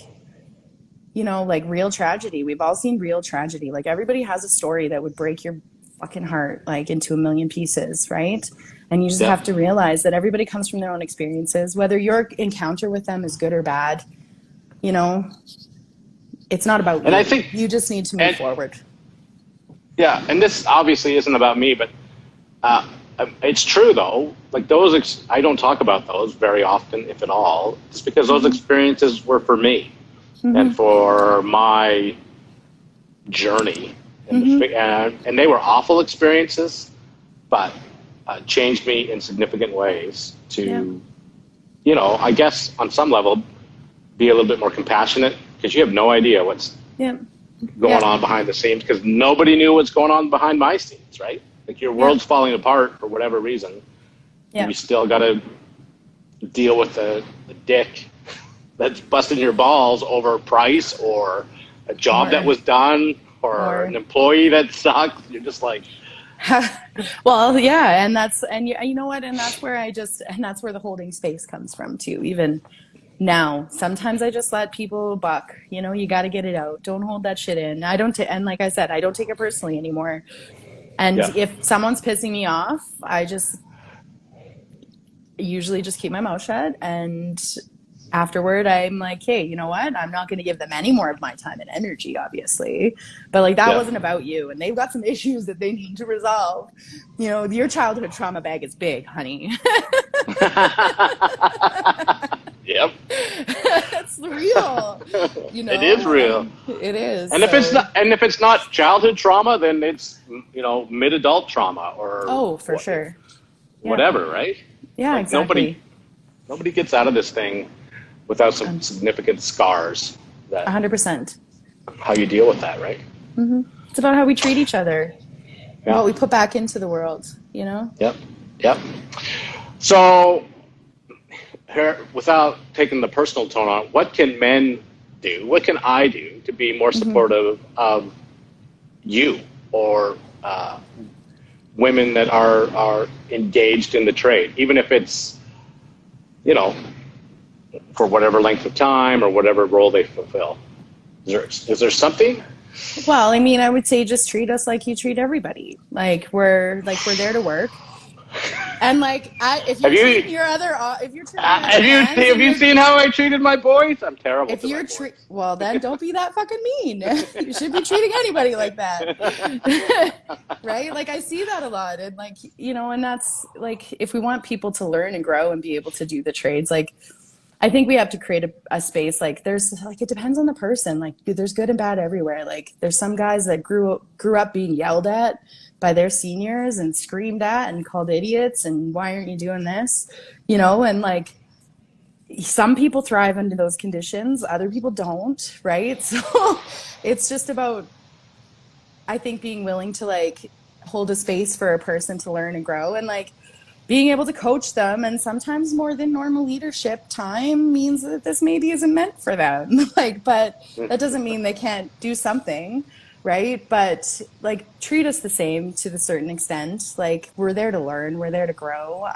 real tragedy. We've all seen real tragedy. Like everybody has a story that would break your fucking heart like into a million pieces, right? And you just have to realize that everybody comes from their own experiences, whether your encounter with them is good or bad, it's not about you. And I think you just need to move forward. Yeah, and this obviously isn't about me, but it's true though. Like those, I don't talk about those very often, if at all, just because those experiences were for me and for my journey, and they were awful experiences, but changed me in significant ways to, I guess on some level, be a little bit more compassionate because you have no idea what's going on behind the scenes because nobody knew what's going on behind my scenes, right? Like your world's falling apart for whatever reason. You still got to deal with the dick that's busting your balls over price or a job that was done or an employee that sucks. You're just like, well, yeah, and you know what, and that's where that's where the holding space comes from too. Even now, sometimes I just let people buck. You got to get it out. Don't hold that shit in. And like I said, I don't take it personally anymore. And if someone's pissing me off, I just usually just keep my mouth shut. And afterward, I'm like, hey, you know what? I'm not going to give them any more of my time and energy, obviously. But like that wasn't about you. And they've got some issues that they need to resolve. Your childhood trauma bag is big, honey. Yep. It's real. It is real. It is. And if it's not childhood trauma, then it's mid-adult trauma or for sure. Whatever, right? Yeah, like exactly. Nobody gets out of this thing without some significant scars. That 100%. How you deal with that, right? It's about how we treat each other. What we put back into the world. Yep. So, without taking the personal tone on, what can men do? What can I do to be more supportive of you or women that are engaged in the trade, even if it's, for whatever length of time or whatever role they fulfill? Is there something? Well, I mean, I would say just treat us like you treat everybody. Like we're there to work. And like, if you're treating your other, have you seen how I treated my boys? I'm terrible. If you're well, then don't be that fucking mean. You should be treating anybody like that, right? Like I see that a lot, and like and that's like if we want people to learn and grow and be able to do the trades, like I think we have to create a space. Like there's like it depends on the person. Like there's good and bad everywhere. Like there's some guys that grew up being yelled at by their seniors and screamed at and called idiots and why aren't you doing this, and like some people thrive under those conditions, other people don't, right? So it's just about, I think, being willing to like hold a space for a person to learn and grow and like being able to coach them. And sometimes more than normal leadership time means that this maybe isn't meant for them. Like, but that doesn't mean they can't do something. Right. But like treat us the same to a certain extent. Like we're there to learn. We're there to grow.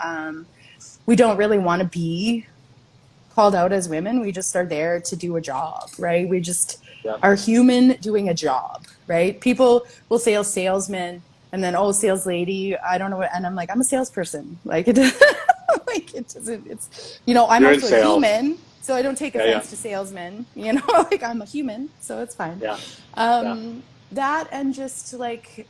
We don't really want to be called out as women. We just are there to do a job. Right. We just are human doing a job. Right. People will say a salesman and then, sales lady. I don't know what. And I'm like, I'm a salesperson. Like it doesn't, it's, I'm You're also a human. So I don't take offense to salesmen, like I'm a human. So it's fine. That and just like,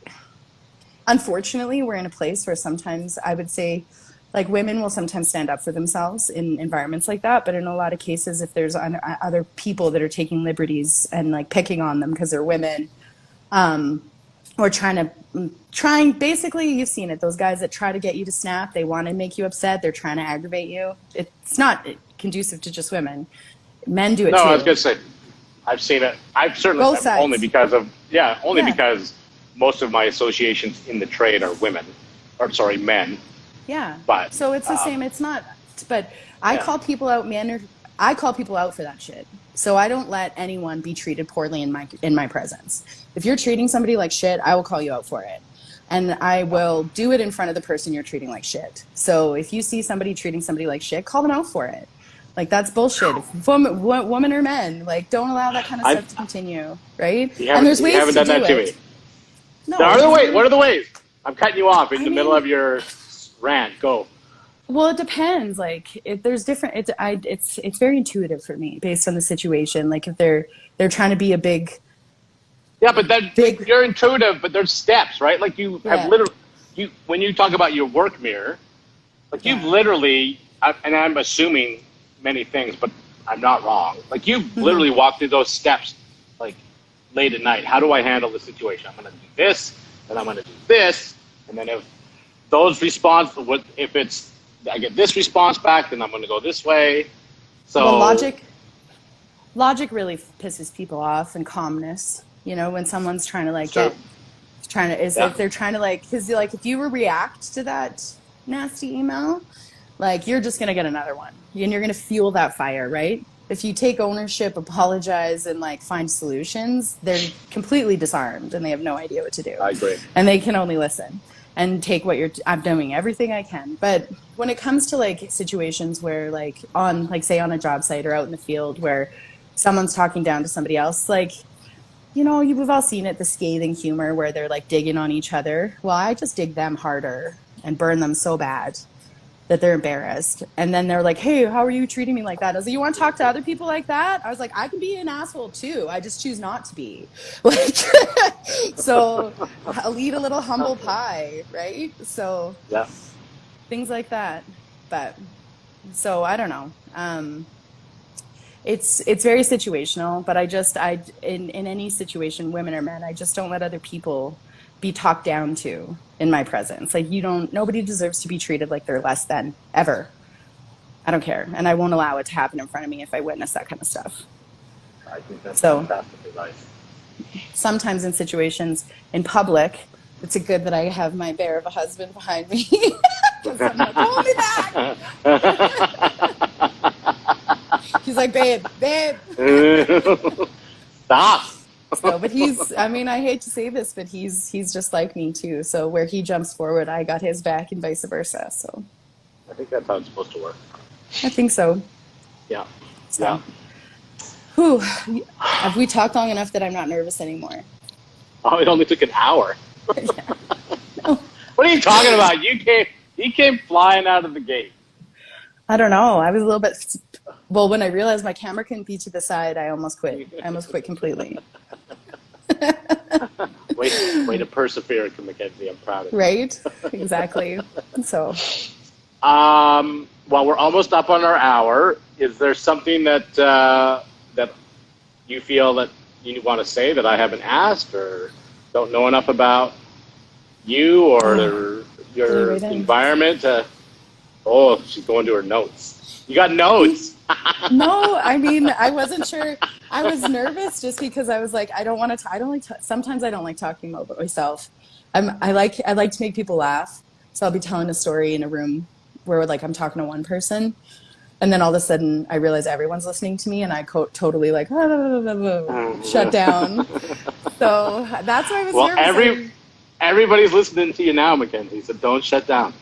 unfortunately, we're in a place where sometimes I would say like women will sometimes stand up for themselves in environments like that, but in a lot of cases, if there's other people that are taking liberties and like picking on them because they're women, or trying basically, you've seen it, those guys that try to get you to snap, they want to make you upset, they're trying to aggravate you. It's not conducive to just women. Men do it No, too. I was gonna say, I've seen it. I've certainly Both sides. only because of because most of my associations in the trade are women, or sorry, men. Yeah. But so it's the same. It's not. But I call people out. I call people out for that shit. So I don't let anyone be treated poorly in my presence. If you're treating somebody like shit, I will call you out for it, and I will do it in front of the person you're treating like shit. So if you see somebody treating somebody like shit, call them out for it. Like, that's bullshit. If woman or men, like, don't allow that kind of stuff to continue, right? And there's ways to do it. No, there are the ways. What are the ways? I'm cutting you off in the middle of your rant. Go. Well, it depends. Like, if there's different, it's very intuitive for me based on the situation. Like, if they're trying to be a big, but then you're intuitive, but there's steps, right? Like you have literally, when you talk about your work mirror, like you've literally, and I'm assuming many things, but I'm not wrong. Like you've literally walked through those steps, like late at night. How do I handle the situation? I'm going to do this, then I'm going to do this, and then if those if I get this response back, then I'm going to go this way. So logic really pisses people off, and calmness. You know, when someone's trying to like if they're trying to like, because like if you react to that nasty email, like you're just gonna get another one, and you're gonna fuel that fire, right? If you take ownership, apologize, and like find solutions, they're completely disarmed and they have no idea what to do. I agree. And they can only listen and take what I'm doing everything I can. But when it comes to like situations where like say on a job site or out in the field where someone's talking down to somebody else, like, you know, we've all seen it, the scathing humor where they're like digging on each other. Well, I just dig them harder and burn them so bad that they're embarrassed. And then they're like, hey, how are you treating me like that? I was like, you want to talk to other people like that? I was like, I can be an asshole too. I just choose not to be. Like, so I'll eat a little humble pie, right? So things like that. But so I don't know. It's very situational, but in any situation, women or men, I just don't let other people be talked down to in my presence. Like nobody deserves to be treated like they're less than, ever. I don't care. And I won't allow it to happen in front of me if I witness that kind of stuff. I think that's fantastic advice. Sometimes in situations in public, it's good that I have my bear of a husband behind me. Because I'm like, hold me back. He's like, babe. Stop. So, but I hate to say this, but he's just like me too. So where he jumps forward, I got his back and vice versa. So I think that's how it's supposed to work. I think so. Yeah. So, yeah. Whew. Have we talked long enough that I'm not nervous anymore? Oh, it only took an hour. No. What are you talking about? You came flying out of the gate. I don't know. I was a little bit. Well, when I realized my camera couldn't be to the side, I almost quit. I almost quit completely. Way to persevere, Mackenzie. I'm proud of you. Right? Exactly. So. Well, we're almost up on our hour. Is there something that that you feel that you want to say that I haven't asked, or don't know enough about you or your environment? Oh, she's going to her notes. You got notes. No, I mean, I wasn't sure. I was nervous just because I was like, I don't want to. Sometimes I don't like talking about myself. I like to make people laugh. So I'll be telling a story in a room where like I'm talking to one person, and then all of a sudden I realize everyone's listening to me, and I totally like shut down. So that's why I was nervous. Everybody's listening to you now, Mackenzie. So don't shut down.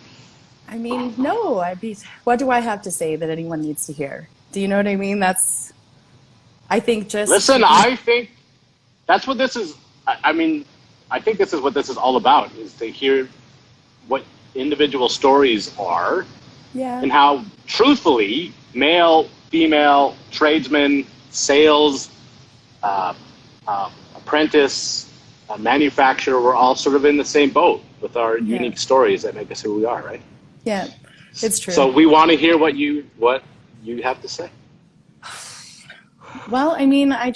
I mean, no. What do I have to say that anyone needs to hear? Do you know what I mean? I think just listen. I think that's what this is. I mean, I think this is what this is all about: is to hear what individual stories are, and how truthfully, male, female, tradesman, sales, apprentice, manufacturer, we're all sort of in the same boat with our unique stories that make us who we are, right? Yeah. It's true. So we want to hear what you have to say. Well, I mean, I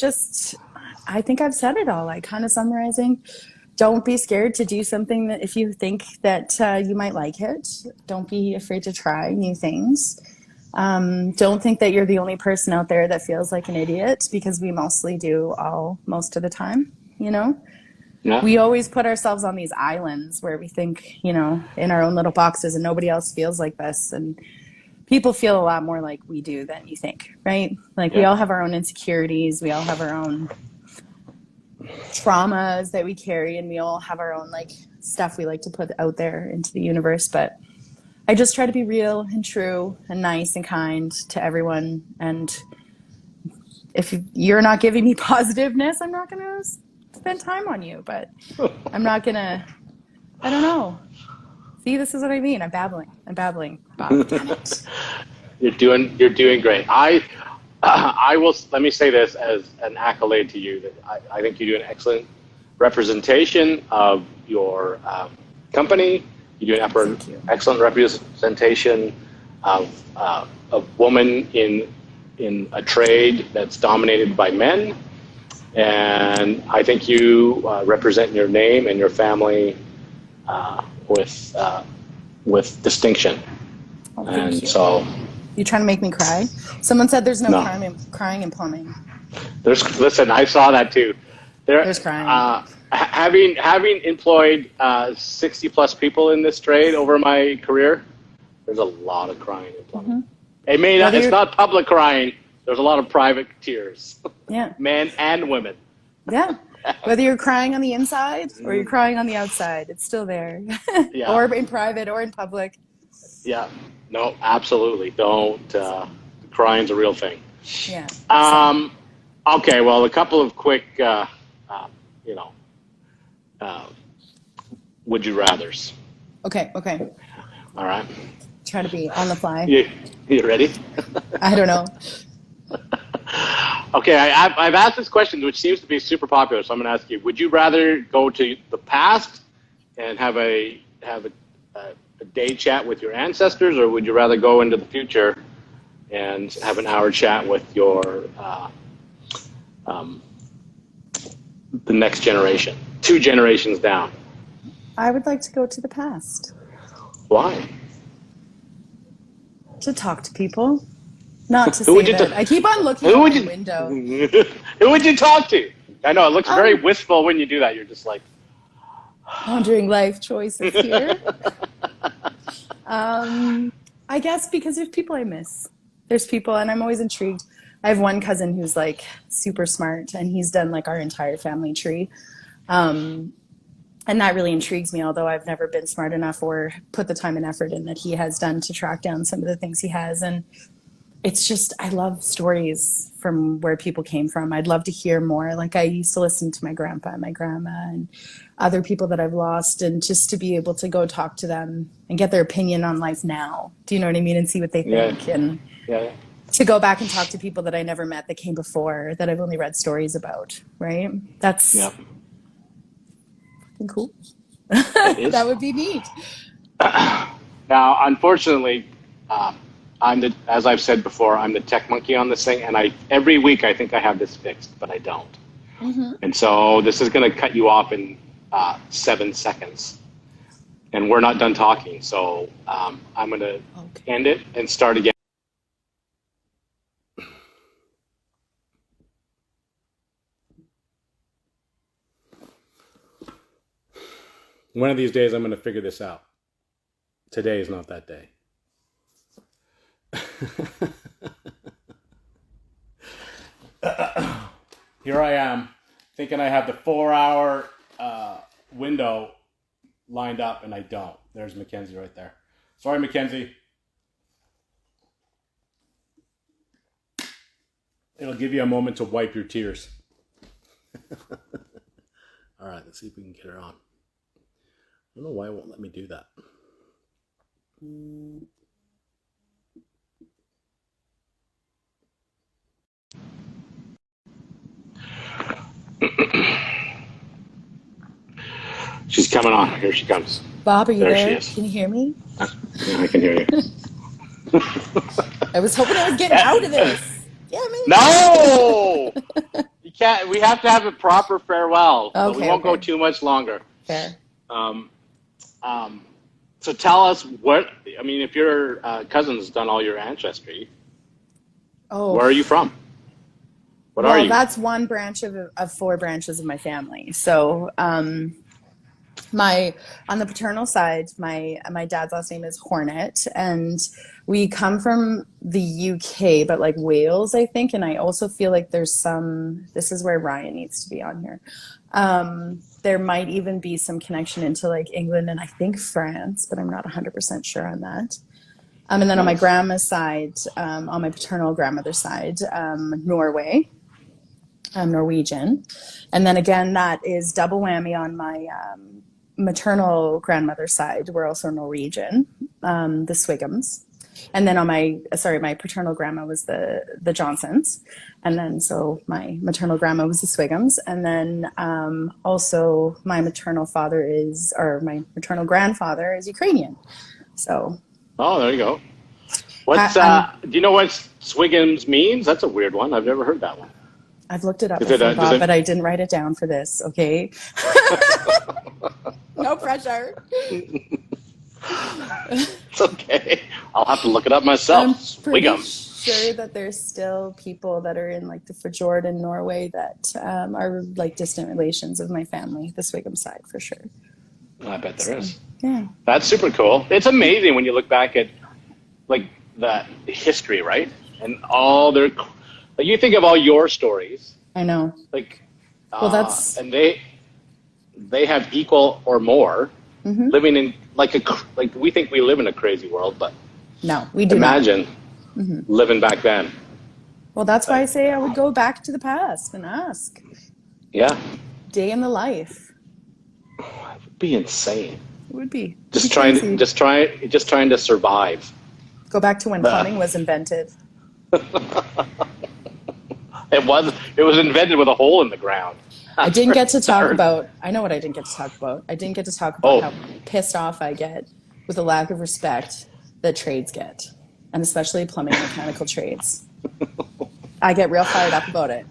think I've said it all. Like, kind of summarizing, don't be scared to do something that if you think that you might like it. Don't be afraid to try new things. Don't think that you're the only person out there that feels like an idiot, because we mostly do all most of the time, you know? Yeah. We always put ourselves on these islands where we think, you know, in our own little boxes, and nobody else feels like this. And people feel a lot more like we do than you think, right? Like, we Yeah. all have our own insecurities, we all have our own traumas that we carry, and we all have our own like stuff we like to put out there into the universe. But I just try to be real and true and nice and kind to everyone. And if you're not giving me positiveness, I'm not going to spend time on you. But I'm not going to, I don't know. See, this is what I mean. I'm babbling. Bob, damn it. You're doing great. I will, let me say this as an accolade to you, that I think you do an excellent representation of your company. You do an excellent representation of a woman in a trade that's dominated by men. And I think you represent your name and your family with distinction. Oh, and thank you. so You trying to make me cry? Someone said there's no, No. crying in plumbing. listen, I saw that too. There's crying. Having employed 60 plus people in this trade over my career, there's a lot of crying in plumbing. It's not public crying. There's a lot of private tears. Yeah. Men and women. Yeah. Whether you're crying on the inside or you're crying on the outside, it's still there. Yeah. Or in private or in public. Yeah. No, absolutely. Don't. Crying's a real thing. Yeah. Okay. Well, a couple of quick, would you rather's. Okay. All right. Try to be on the fly. You ready? I don't know. Okay, I've asked this question, which seems to be super popular, so I'm going to ask you: would you rather go to the past and have a day chat with your ancestors, or would you rather go into the future and have an hour chat with your the next generation, 2 generations down? I would like to go to the past Why? to talk to people. Not to Who would say you that. ta- I keep on looking Who out would my you? window. Who would you talk to? I know it looks very wistful when you do that. You're just like Pondering life choices here. I guess because there's people I miss. There's people, and I'm always intrigued. I have one cousin who's like super smart, and he's done like our entire family tree. And that really intrigues me, although I've never been smart enough or put the time and effort in that he has done to track down some of the things he has. And it's just, I love stories from where people came from. I'd love to hear more. Like, I used to listen to my grandpa and my grandma and other people that I've lost, and just to be able to go talk to them and get their opinion on life now. Do you know what I mean? And see what they think. Yeah. And yeah. to go back and talk to people that I never met that came before, that I've only read stories about, right? That's Yeah. fucking cool. It is. That would be neat. Now, unfortunately, as I've said before, I'm the tech monkey on this thing, and every week I think I have this fixed, but I don't. Mm-hmm. And so this is going to cut you off in 7 seconds, and we're not done talking. So I'm going to end it and start again. One of these days, I'm going to figure this out. Today is not that day. Here I am, thinking I have the 4-hour window lined up, and I don't. There's Mackenzie right there. Sorry, Mackenzie. It'll give you a moment to wipe your tears. All right, let's see if we can get her on. I don't know why it won't let me do that. She's coming on. Here she comes. Bob, are you there? She is. Can you hear me? Yeah, I can hear you. I was hoping I was getting out of this. Damn it. No, you can't. We have to have a proper farewell, but we Okay, won't go okay. too much longer. Fair. Um, so tell us what. I mean, if your cousin's done all your ancestry, Oh, where are you from? What are well, you? that's one branch of four branches of my family. So, my on the paternal side, my dad's last name is Hornet, and we come from the UK, but like Wales, I think. And I also feel like there's some. This is where Ryan needs to be on here. There might even be some connection into like England and I think France, but I'm not 100% sure on that. And then on my Nice. grandma's side, on my paternal grandmother's side, Norway. I'm Norwegian. And then again, that is double whammy on my maternal grandmother's side. We're also Norwegian, the Swiggums. And then on my paternal grandma was the Johnsons. And then so my maternal grandma was the Swiggums. And then also my maternal maternal grandfather is Ukrainian. So. Oh, there you go. What's do you know what Swiggums means? That's a weird one. I've never heard that one. I've looked it up, Does but I didn't write it down for this, okay? No pressure. It's okay. I'll have to look it up myself. I'm pretty Swiggums. sure that there's still people that are in like the Fjord in Norway that are like distant relations of my family, the Swiggum side for sure. I bet there is. Yeah. That's super cool. It's amazing when you look back at like the history, right? And all their, like you think of all your stories, I know. like, Well, that's and they have equal or more living in like we think we live in a crazy world, but no, we do imagine not. living back then. Well, that's why I say I would go back to the past and ask. Yeah, Day in the life. it would be insane. It would be. Just It'd be trying, crazy. just trying to survive. Go back to when plumbing was invented. It was invented with a hole in the ground. I didn't get to talk about, I know what I didn't get to talk about. I didn't get to talk about how pissed off I get with the lack of respect that trades get, and especially plumbing and mechanical trades. I get real fired up about it.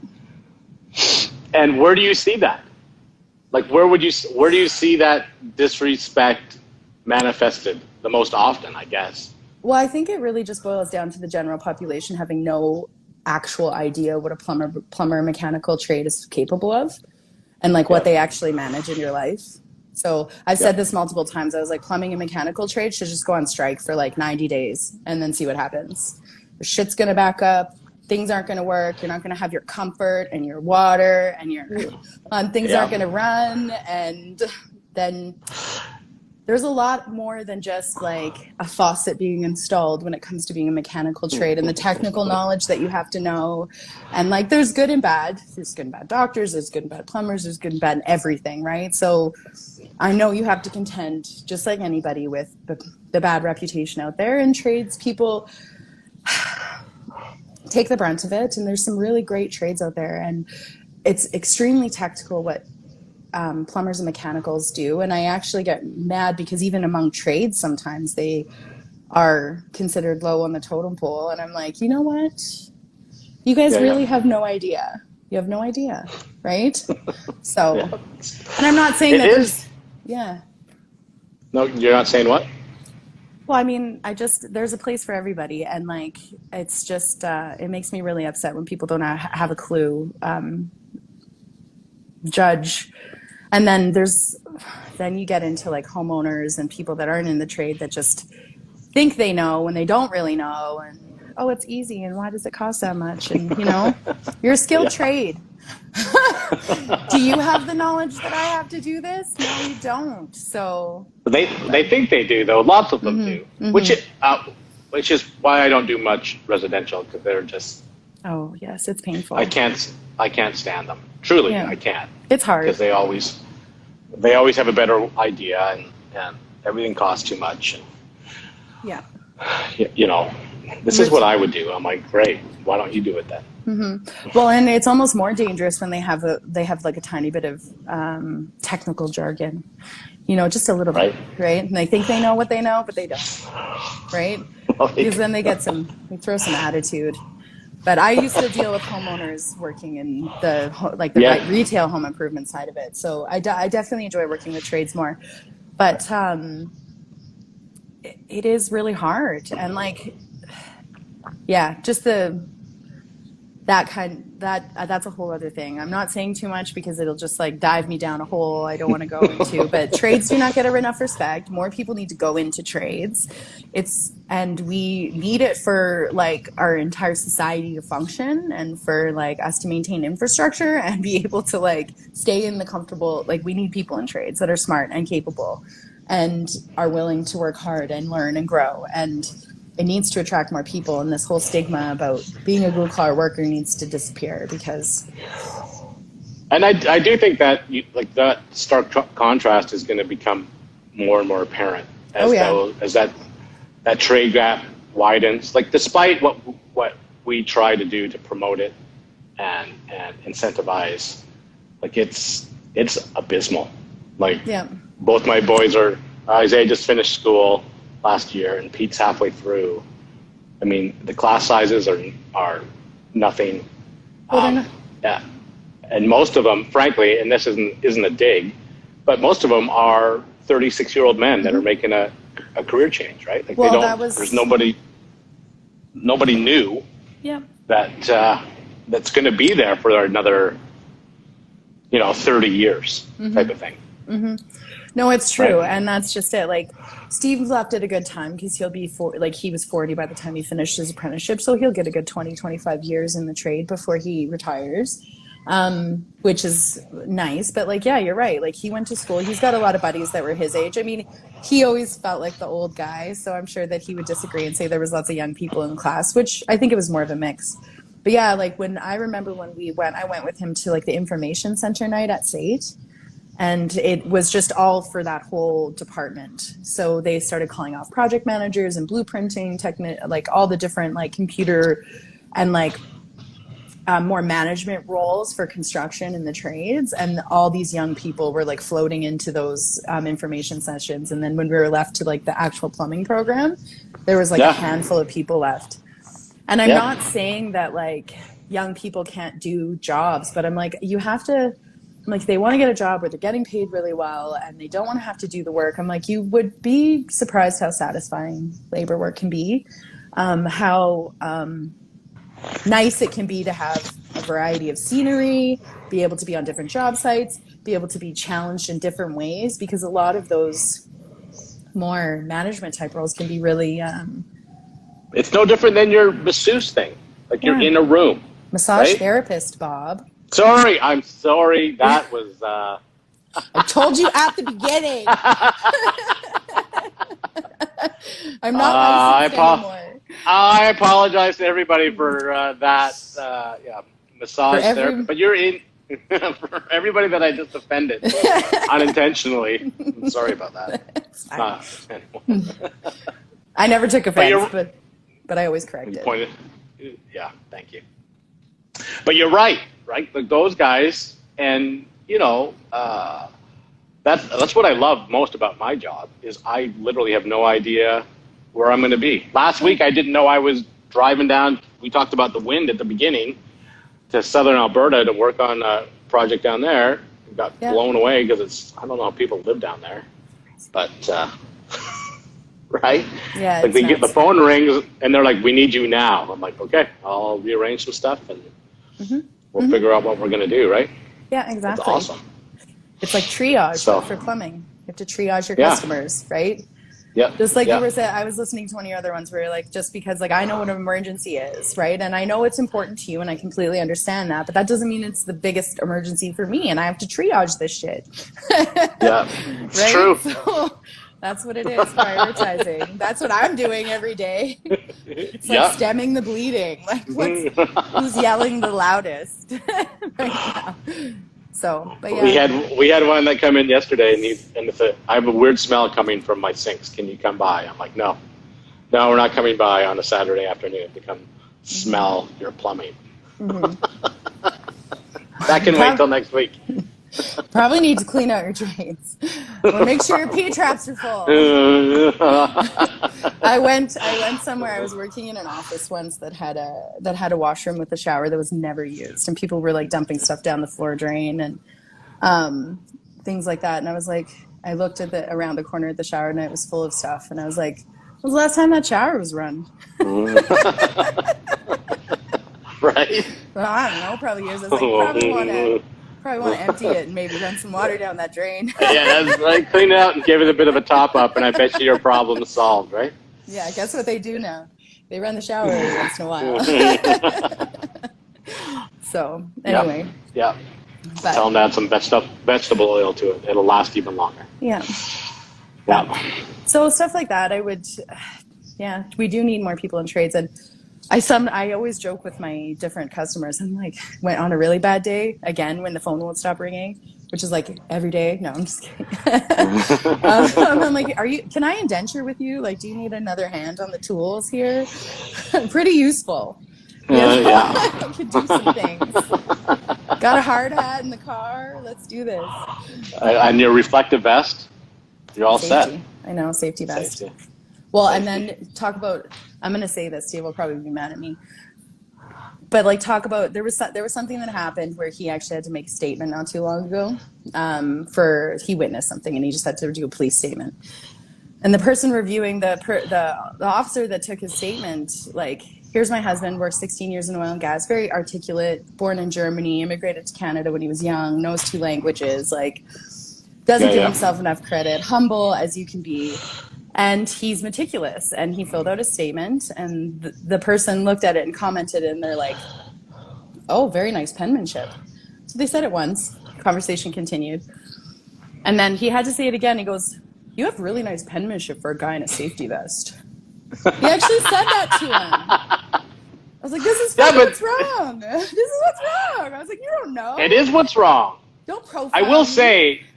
And where do you see that? Like, where do you see that disrespect manifested the most often, I guess? Well, I think it really just boils down to the general population having no actual idea what a plumber mechanical trade is capable of, and like what they actually manage in your life. So I've said this multiple times. I was like, plumbing and mechanical trade should just go on strike for like 90 days and then see what happens. The shit's going to back up. Things aren't going to work. You're not going to have your comfort and your water, and your things aren't going to run. And then there's a lot more than just like a faucet being installed when it comes to being a mechanical trade, and the technical knowledge that you have to know. And like, there's good and bad. There's good and bad doctors. There's good and bad plumbers. There's good and bad everything, right? So I know you have to contend, just like anybody, with the bad reputation out there, and trades people take the brunt of it. And there's some really great trades out there, and it's extremely technical what plumbers and mechanicals do. And I actually get mad because even among trades, sometimes they are considered low on the totem pole. And I'm like, you know what? You guys really have no idea. You have no idea, right? So, and I'm not saying No, you're not saying what? Well, I mean, there's a place for everybody. And like, it's just, it makes me really upset when people don't have a clue, judge. And then then you get into like homeowners and people that aren't in the trade that just think they know when they don't really know. And, oh, it's easy. And why does it cost that much? And, you're a skilled trade. Do you have the knowledge that I have to do this? No, you don't. So They think they do, though. Lots of them do, which is why I don't do much residential, because they're just. Oh yes, it's painful. I can't stand them. Truly, I can't. It's hard because they always have a better idea, and everything costs too much. And, this is what I would do. I'm like, great. Why don't you do it then? Well, and it's almost more dangerous when they have like a tiny bit of technical jargon, just a little bit, right? And they think they know what they know, but they don't, right? because then they throw some attitude. But I used to deal with homeowners working in the retail home improvement side of it. So I definitely enjoy working with trades more. But it is really hard. And just that's a whole other thing. I'm not saying too much because it'll just dive me down a hole I don't want to go into. But trades do not get enough respect. More people need to go into trades. And we need it for our entire society to function, and for us to maintain infrastructure and be able to stay in the comfortable. We need people in trades that are smart and capable and are willing to work hard and learn and grow. And it needs to attract more people, and this whole stigma about being a blue-collar worker needs to disappear because... And I do think that that stark contrast is going to become more and more apparent as that trade gap widens. Despite what we try to do to promote it and incentivize, it's abysmal. Both my boys are... Isaiah just finished school last year, and Pete's halfway through. I mean, the class sizes are nothing. Well, yeah, and most of them, frankly, and this isn't a dig, but most of them are 36-year-old men that are making a career change, right? There's nobody new. Yeah. That's going to be there for another, 30 years type of thing. Mm-hmm. No, it's true. Right. And that's just it. Steve left at a good time because he'll be he was 40 by the time he finished his apprenticeship. So he'll get a good 20, 25 years in the trade before he retires, which is nice. But you're right. He went to school. He's got a lot of buddies that were his age. I mean, he always felt like the old guy. So I'm sure that he would disagree and say there was lots of young people in the class, which I think it was more of a mix. But yeah, when I remember when I went with him to the information center night at SAIT. And it was just all for that whole department. So they started calling off project managers and blueprinting, all the different computer and more management roles for construction in the trades. And all these young people were floating into those information sessions. And then when we were left to the actual plumbing program, there was a handful of people left. And I'm not saying that young people can't do jobs, but I'm you have to... they want to get a job where they're getting paid really well and they don't want to have to do the work. I'm you would be surprised how satisfying labor work can be, how nice it can be to have a variety of scenery, be able to be on different job sites, be able to be challenged in different ways, because a lot of those more management type roles can be really... It's no different than your masseuse thing. You're in a room. Massage therapist, Bob. I'm sorry. That was... I told you at the beginning. I'm not licensed anymore. I apologize to everybody for that. Massage therapy. But you're in... for everybody that I just offended unintentionally. I'm sorry about that. I never took offense, but I always correct it. Yeah, thank you. But you're right? Those guys, and that's what I love most about my job is I literally have no idea where I'm going to be. Last week I didn't know I was driving down. We talked about the wind at the beginning to southern Alberta to work on a project down there. Got blown away because I don't know how people live down there, but right? Yeah. They get the phone rings and they're we need you now. I'm okay, I'll rearrange some stuff and. Mm-hmm. We'll figure out what we're going to do, right? Yeah, exactly. That's awesome. It's triage for plumbing. You have to triage your customers, right? Yeah. Just you were saying, I was listening to one of your other ones where you're just because I know what an emergency is, right? And I know it's important to you and I completely understand that, but that doesn't mean it's the biggest emergency for me and I have to triage this shit. Yeah, it's true. So, that's what it is, prioritizing. That's what I'm doing every day. It's stemming the bleeding. Who's yelling the loudest right now? So, but yeah. We had one that come in yesterday, and it said, I have a weird smell coming from my sinks. Can you come by? I'm no, we're not coming by on a Saturday afternoon to come smell your plumbing. Mm-hmm. That can wait till next week. Probably need to clean out your drains or make sure your P-traps are full. I went somewhere. I was working in an office once that had a washroom with a shower that was never used, and people were like dumping stuff down the floor drain and things like that. And I was like, I looked at around the corner at the shower and it was full of stuff, and I was like, when was the last time that shower was run? Right? Well, I don't know, probably years. I was like, probably want to empty it and maybe run some water down that drain. Yeah, that's right. Clean it out and give it a bit of a top up, and I bet you your problem is solved, right? Yeah, guess what they do now? They run the shower every once in a while. So, anyway. Yeah. Tell them to add some vegetable oil to it. It'll last even longer. Yeah. Yeah. So, stuff like that, we do need more people in trades. And I always joke with my different customers. I'm like, went on a really bad day again when the phone won't stop ringing, which is like every day. No, I'm just kidding. I'm like, can I indenture with you? Like, do you need another hand on the tools here? Pretty useful. Yeah. I could do some things. Got a hard hat in the car. Let's do this. And your reflective vest, you're all safety. set. I know, safety vest. Safety. Well, and then talk about, I'm going to say this, Steve will probably be mad at me. But like talk about, there was something that happened where he actually had to make a statement not too long ago. He witnessed something and he just had to do a police statement. And the person reviewing the officer that took his statement, like, here's my husband, worked 16 years in oil and gas, very articulate, born in Germany, immigrated to Canada when he was young, knows 2 languages, like, doesn't give himself enough credit, humble as you can be. And he's meticulous, and he filled out a statement, and the person looked at it and commented, and they're like, oh, very nice penmanship. So they said it once, conversation continued. And then he had to say it again. He goes, you have really nice penmanship for a guy in a safety vest. He actually said that to him. I was like, this is what's wrong. This is what's wrong. I was like, you don't know. It is what's wrong. Don't profile I will me.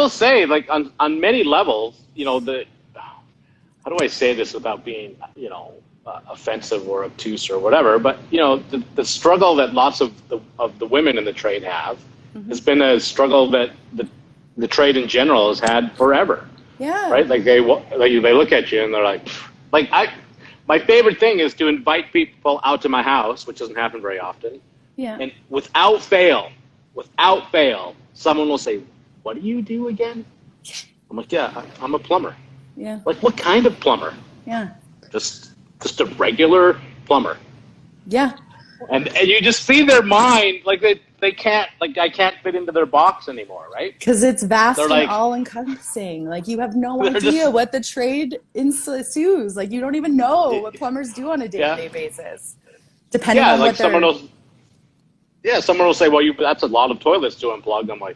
say, like, on many levels, you know, how do I say this without being, you know, offensive or obtuse or whatever, but, you know, the struggle that lots of the women in the trade have has been a struggle that the trade in general has had forever. Yeah. Right? Like they look at you and they're like my favorite thing is to invite people out to my house, which doesn't happen very often. Yeah. And without fail, someone will say, what do you do again? I'm like, yeah, I'm a plumber. Yeah. Like, what kind of plumber? Yeah. Just a regular plumber. Yeah. And you just see their mind, like they can't, like, I can't fit into their box anymore, right? Because it's vast They're and like, all-encompassing. Like, you have no idea what the trade ensues. Like, you don't even know what plumbers do on a day-to-day basis. Depending on like what they're... someone will say, well, that's a lot of toilets to unplug. I'm like,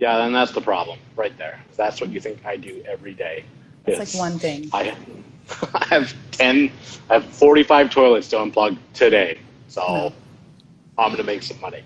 yeah, then that's the problem right there. That's what you think I do every day. It's like one thing. I have 45 toilets to unplug today. So I'm going to make some money.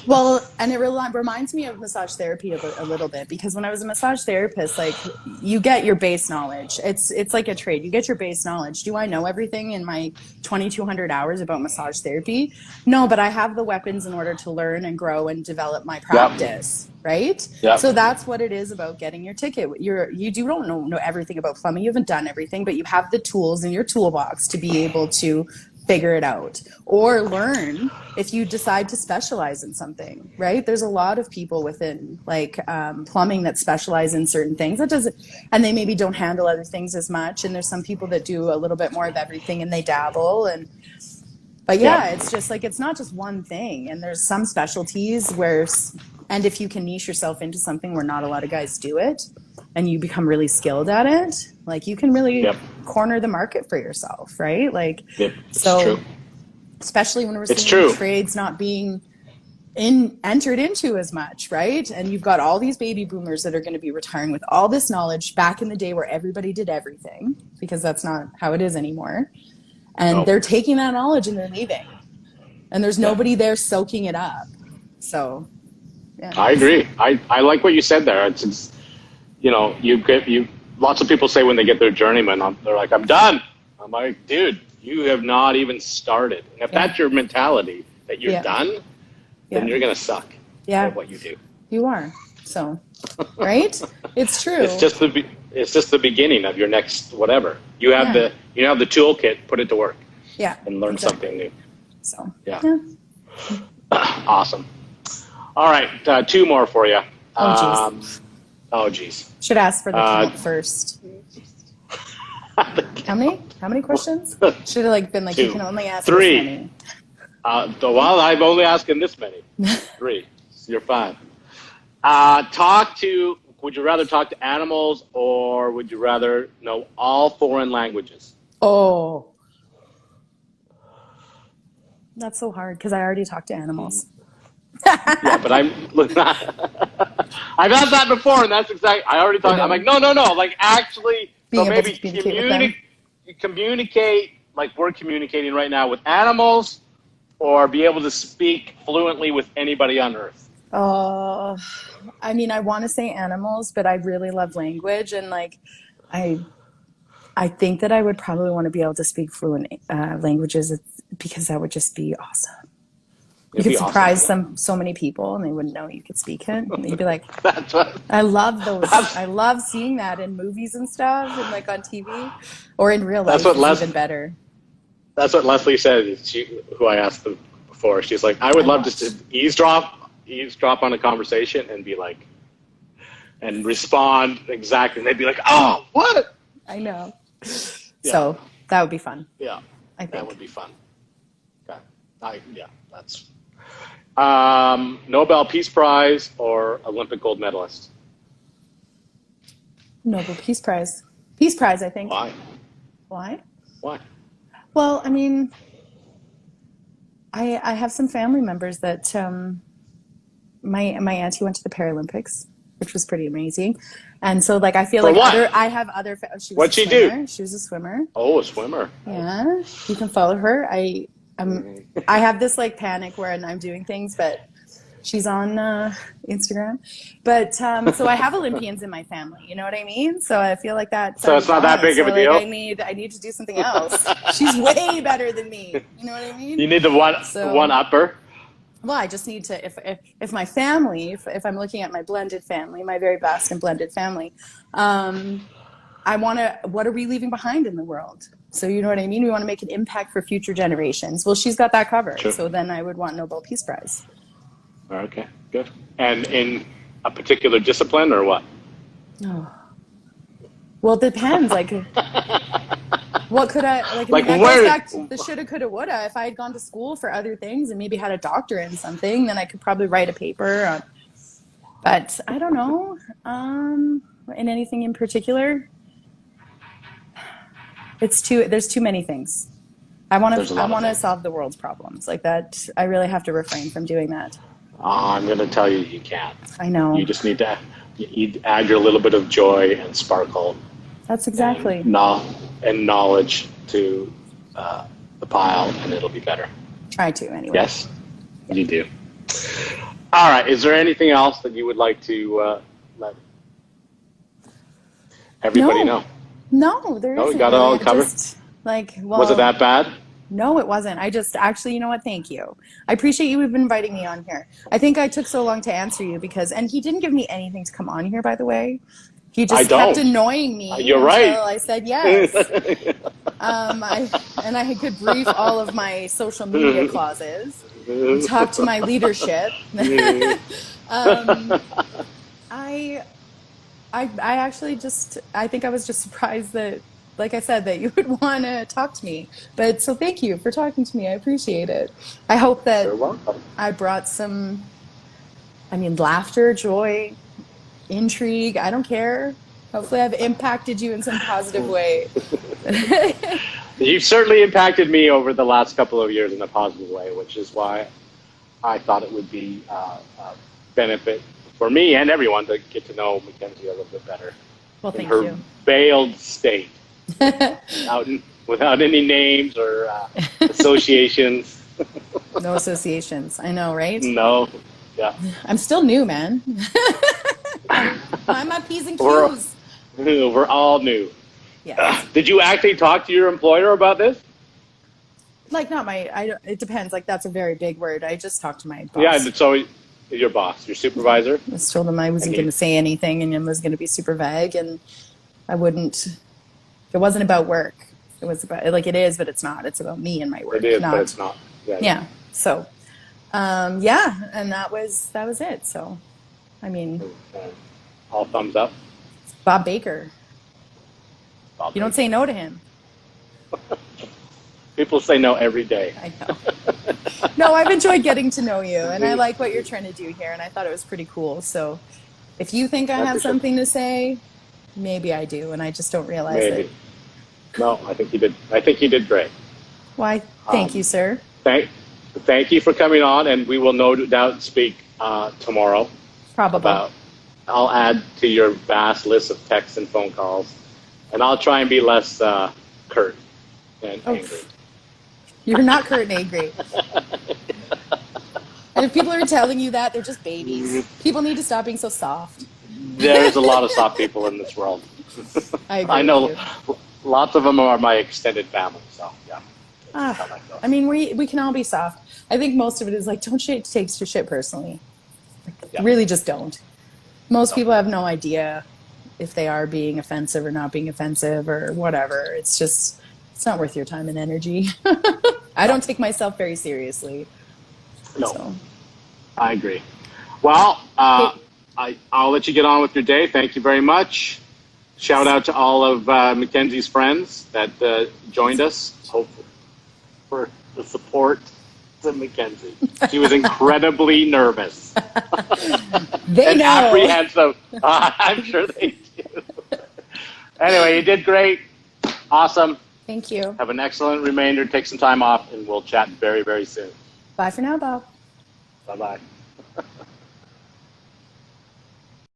Well, and it reminds me of massage therapy a little bit, because when I was a massage therapist, like, you get your base knowledge. It's like a trade. You get your base knowledge. Do I know everything in my 2,200 hours about massage therapy? No, but I have the weapons in order to learn and grow and develop my practice. Yep. Right? Yep. So that's what it is about getting your ticket. You don't know everything about plumbing. You haven't done everything, but you have the tools in your toolbox to be able to figure it out or learn if you decide to specialize in something, right? There's a lot of people within plumbing that specialize in certain things. And they maybe don't handle other things as much. And there's some people that do a little bit more of everything and they dabble. But it's just like, it's not just one thing. And there's some specialties and if you can niche yourself into something where not a lot of guys do it, and you become really skilled at it, like, you can really corner the market for yourself, right? Like, so true. Especially when we're seeing trades not being entered into as much, right? And you've got all these baby boomers that are going to be retiring with all this knowledge back in the day where everybody did everything, because that's not how it is anymore. And they're taking that knowledge and they're leaving, and there's nobody there soaking it up. So, yeah. I agree. I like what you said there. It's you know, lots of people say when they get their journeyman, they're like, I'm done. I'm like, dude, you have not even started. And if that's your mentality, that you're done, then you're going to suck. Yeah, at what you do. you are. So, right? It's true. It's just the beginning of your next whatever. You have Yeah. the toolkit. Put it to work Yeah. and learn Exactly. something new. So, Yeah. yeah. Awesome. All right, two more for you. Oh, geez. Oh, geez. Should ask for the count first. How many questions? Should have like been like, Two. you can only ask Three. this many. Well, I'm only asking this many. 3. You're fine. Would you rather talk to animals or would you rather know all foreign languages? Oh, that's so hard because I already talk to animals. Yeah, but I've had that before, and that's exactly. I already talked. I'm like, no. Like actually, Being so able to maybe communicate with them. communicate like we're communicating right now with animals, or be able to speak fluently with anybody on Earth. I mean, I want to say animals, but I really love language, and like, I think that I would probably want to be able to speak fluent languages because that would just be awesome. You It'd could be surprise awesome. so many people, and they wouldn't know you could speak it. And they'd be like, That's what. I love those. That's, I love seeing that in movies and stuff, and like on TV, or in real That's life what is even better. That's what Leslie said. Who I asked before. She's like, I would love to eavesdrop on a conversation and be like, and respond exactly. And they'd be like, oh, what? I know. Yeah. So that would be fun. Yeah, I think that would be fun. Okay. That's Nobel Peace Prize or Olympic gold medalist. Nobel Peace Prize. Peace Prize, I think. Why? Why? Why? Well, I mean, I have some family members that my auntie went to the Paralympics, which was pretty amazing, and so like I feel For like what? I have other. She was What'd she a swimmer. do? She was a swimmer. Oh, a swimmer. Yeah, you can follow her. I have this like panic where I'm doing things, but she's on Instagram. But so I have Olympians in my family. You know what I mean? So I feel like that. So it's not that big of a deal? I need to do something else. She's way better than me. You know what I mean? You need the one upper. Well, I just need to, if my family, if I'm looking at my blended family, my very vast and blended family, I want to, what are we leaving behind in the world? So you know what I mean? We want to make an impact for future generations. Well, she's got that covered. Sure. So then I would want Nobel Peace Prize. Okay, good. And in a particular discipline or what? Oh. Well, it depends. Like, what could I, like Like that where- goes back to the shoulda, coulda, woulda. If I had gone to school for other things and maybe had a doctorate in something, then I could probably write a paper on, but I don't know, in anything in particular. There's too many things. I want to solve the world's problems like that. I really have to refrain from doing that. I'm going to tell you, you can't. I know. You just need to add your little bit of joy and sparkle. That's exactly. And knowledge to the pile, and it'll be better. Try to, anyway. Yes, you do. All right. Is there anything else that you would like to let everybody know? No, there isn't. We got it all covered? Was it that bad? No, it wasn't. Actually, you know what? Thank you. I appreciate you even inviting me on here. I think I took so long to answer you and he didn't give me anything to come on here, by the way. He just kept annoying me. You're right. Until I said yes. I could brief all of my social media clauses, talk to my leadership. I actually I think I was just surprised that, like I said, that you would want to talk to me. But so thank you for talking to me. I appreciate it. I hope that I brought some, laughter, joy, intrigue. I don't care. Hopefully I've impacted you in some positive way. You've certainly impacted me over the last couple of years in a positive way, which is why I thought it would be a benefit for me and everyone to get to know Mackenzie a little bit better. Well, thank you. In her veiled state, without any names or associations. No associations. I know, right? No. Yeah. I'm still new, man. I'm my P's and Q's. We're all new. Yeah. Did you actually talk to your employer about this? Like, not it depends. Like, that's a very big word. I just talked to my boss. Yeah. So Your boss, your supervisor. I just told him I wasn't going to say anything and it was going to be super vague, and I wouldn't. It wasn't about work. It was about, like, it is, but it's not. It's about me and my work. It is, not, but it's not. Yeah. So, yeah, and that was it. So, I mean, all thumbs up. Bob Baker. You don't say no to him. People say no every day. I know. No, I've enjoyed getting to know you, and I like what you're trying to do here, and I thought it was pretty cool. So if you think I have something to say, maybe I do, and I just don't realize it. No, I think you did. I think you did great. Why, thank you, sir. Thank you for coming on, and we will no doubt speak tomorrow. Probably. I'll add to your vast list of texts and phone calls, and I'll try and be less curt and angry. You're not curt and angry. And if people are telling you that, they're just babies. People need to stop being so soft. There's a lot of soft people in this world. I agree. I know lots of them are my extended family, so yeah. I mean, we can all be soft. I think most of it is like, don't take your shit personally. Really just don't. Most people have no idea if they are being offensive or not being offensive or whatever. It's just, it's not worth your time and energy. I don't take myself very seriously. No, so. I agree. Well, I'll let you get on with your day. Thank you very much. Shout out to all of Mackenzie's friends that joined us. Hopefully for the support to Mackenzie. She was incredibly nervous. They and know. Apprehensive. I'm sure they do. Anyway, you did great. Awesome. Thank you. Have an excellent remainder. Take some time off, and we'll chat very, very soon. Bye for now, Bob. Bye-bye.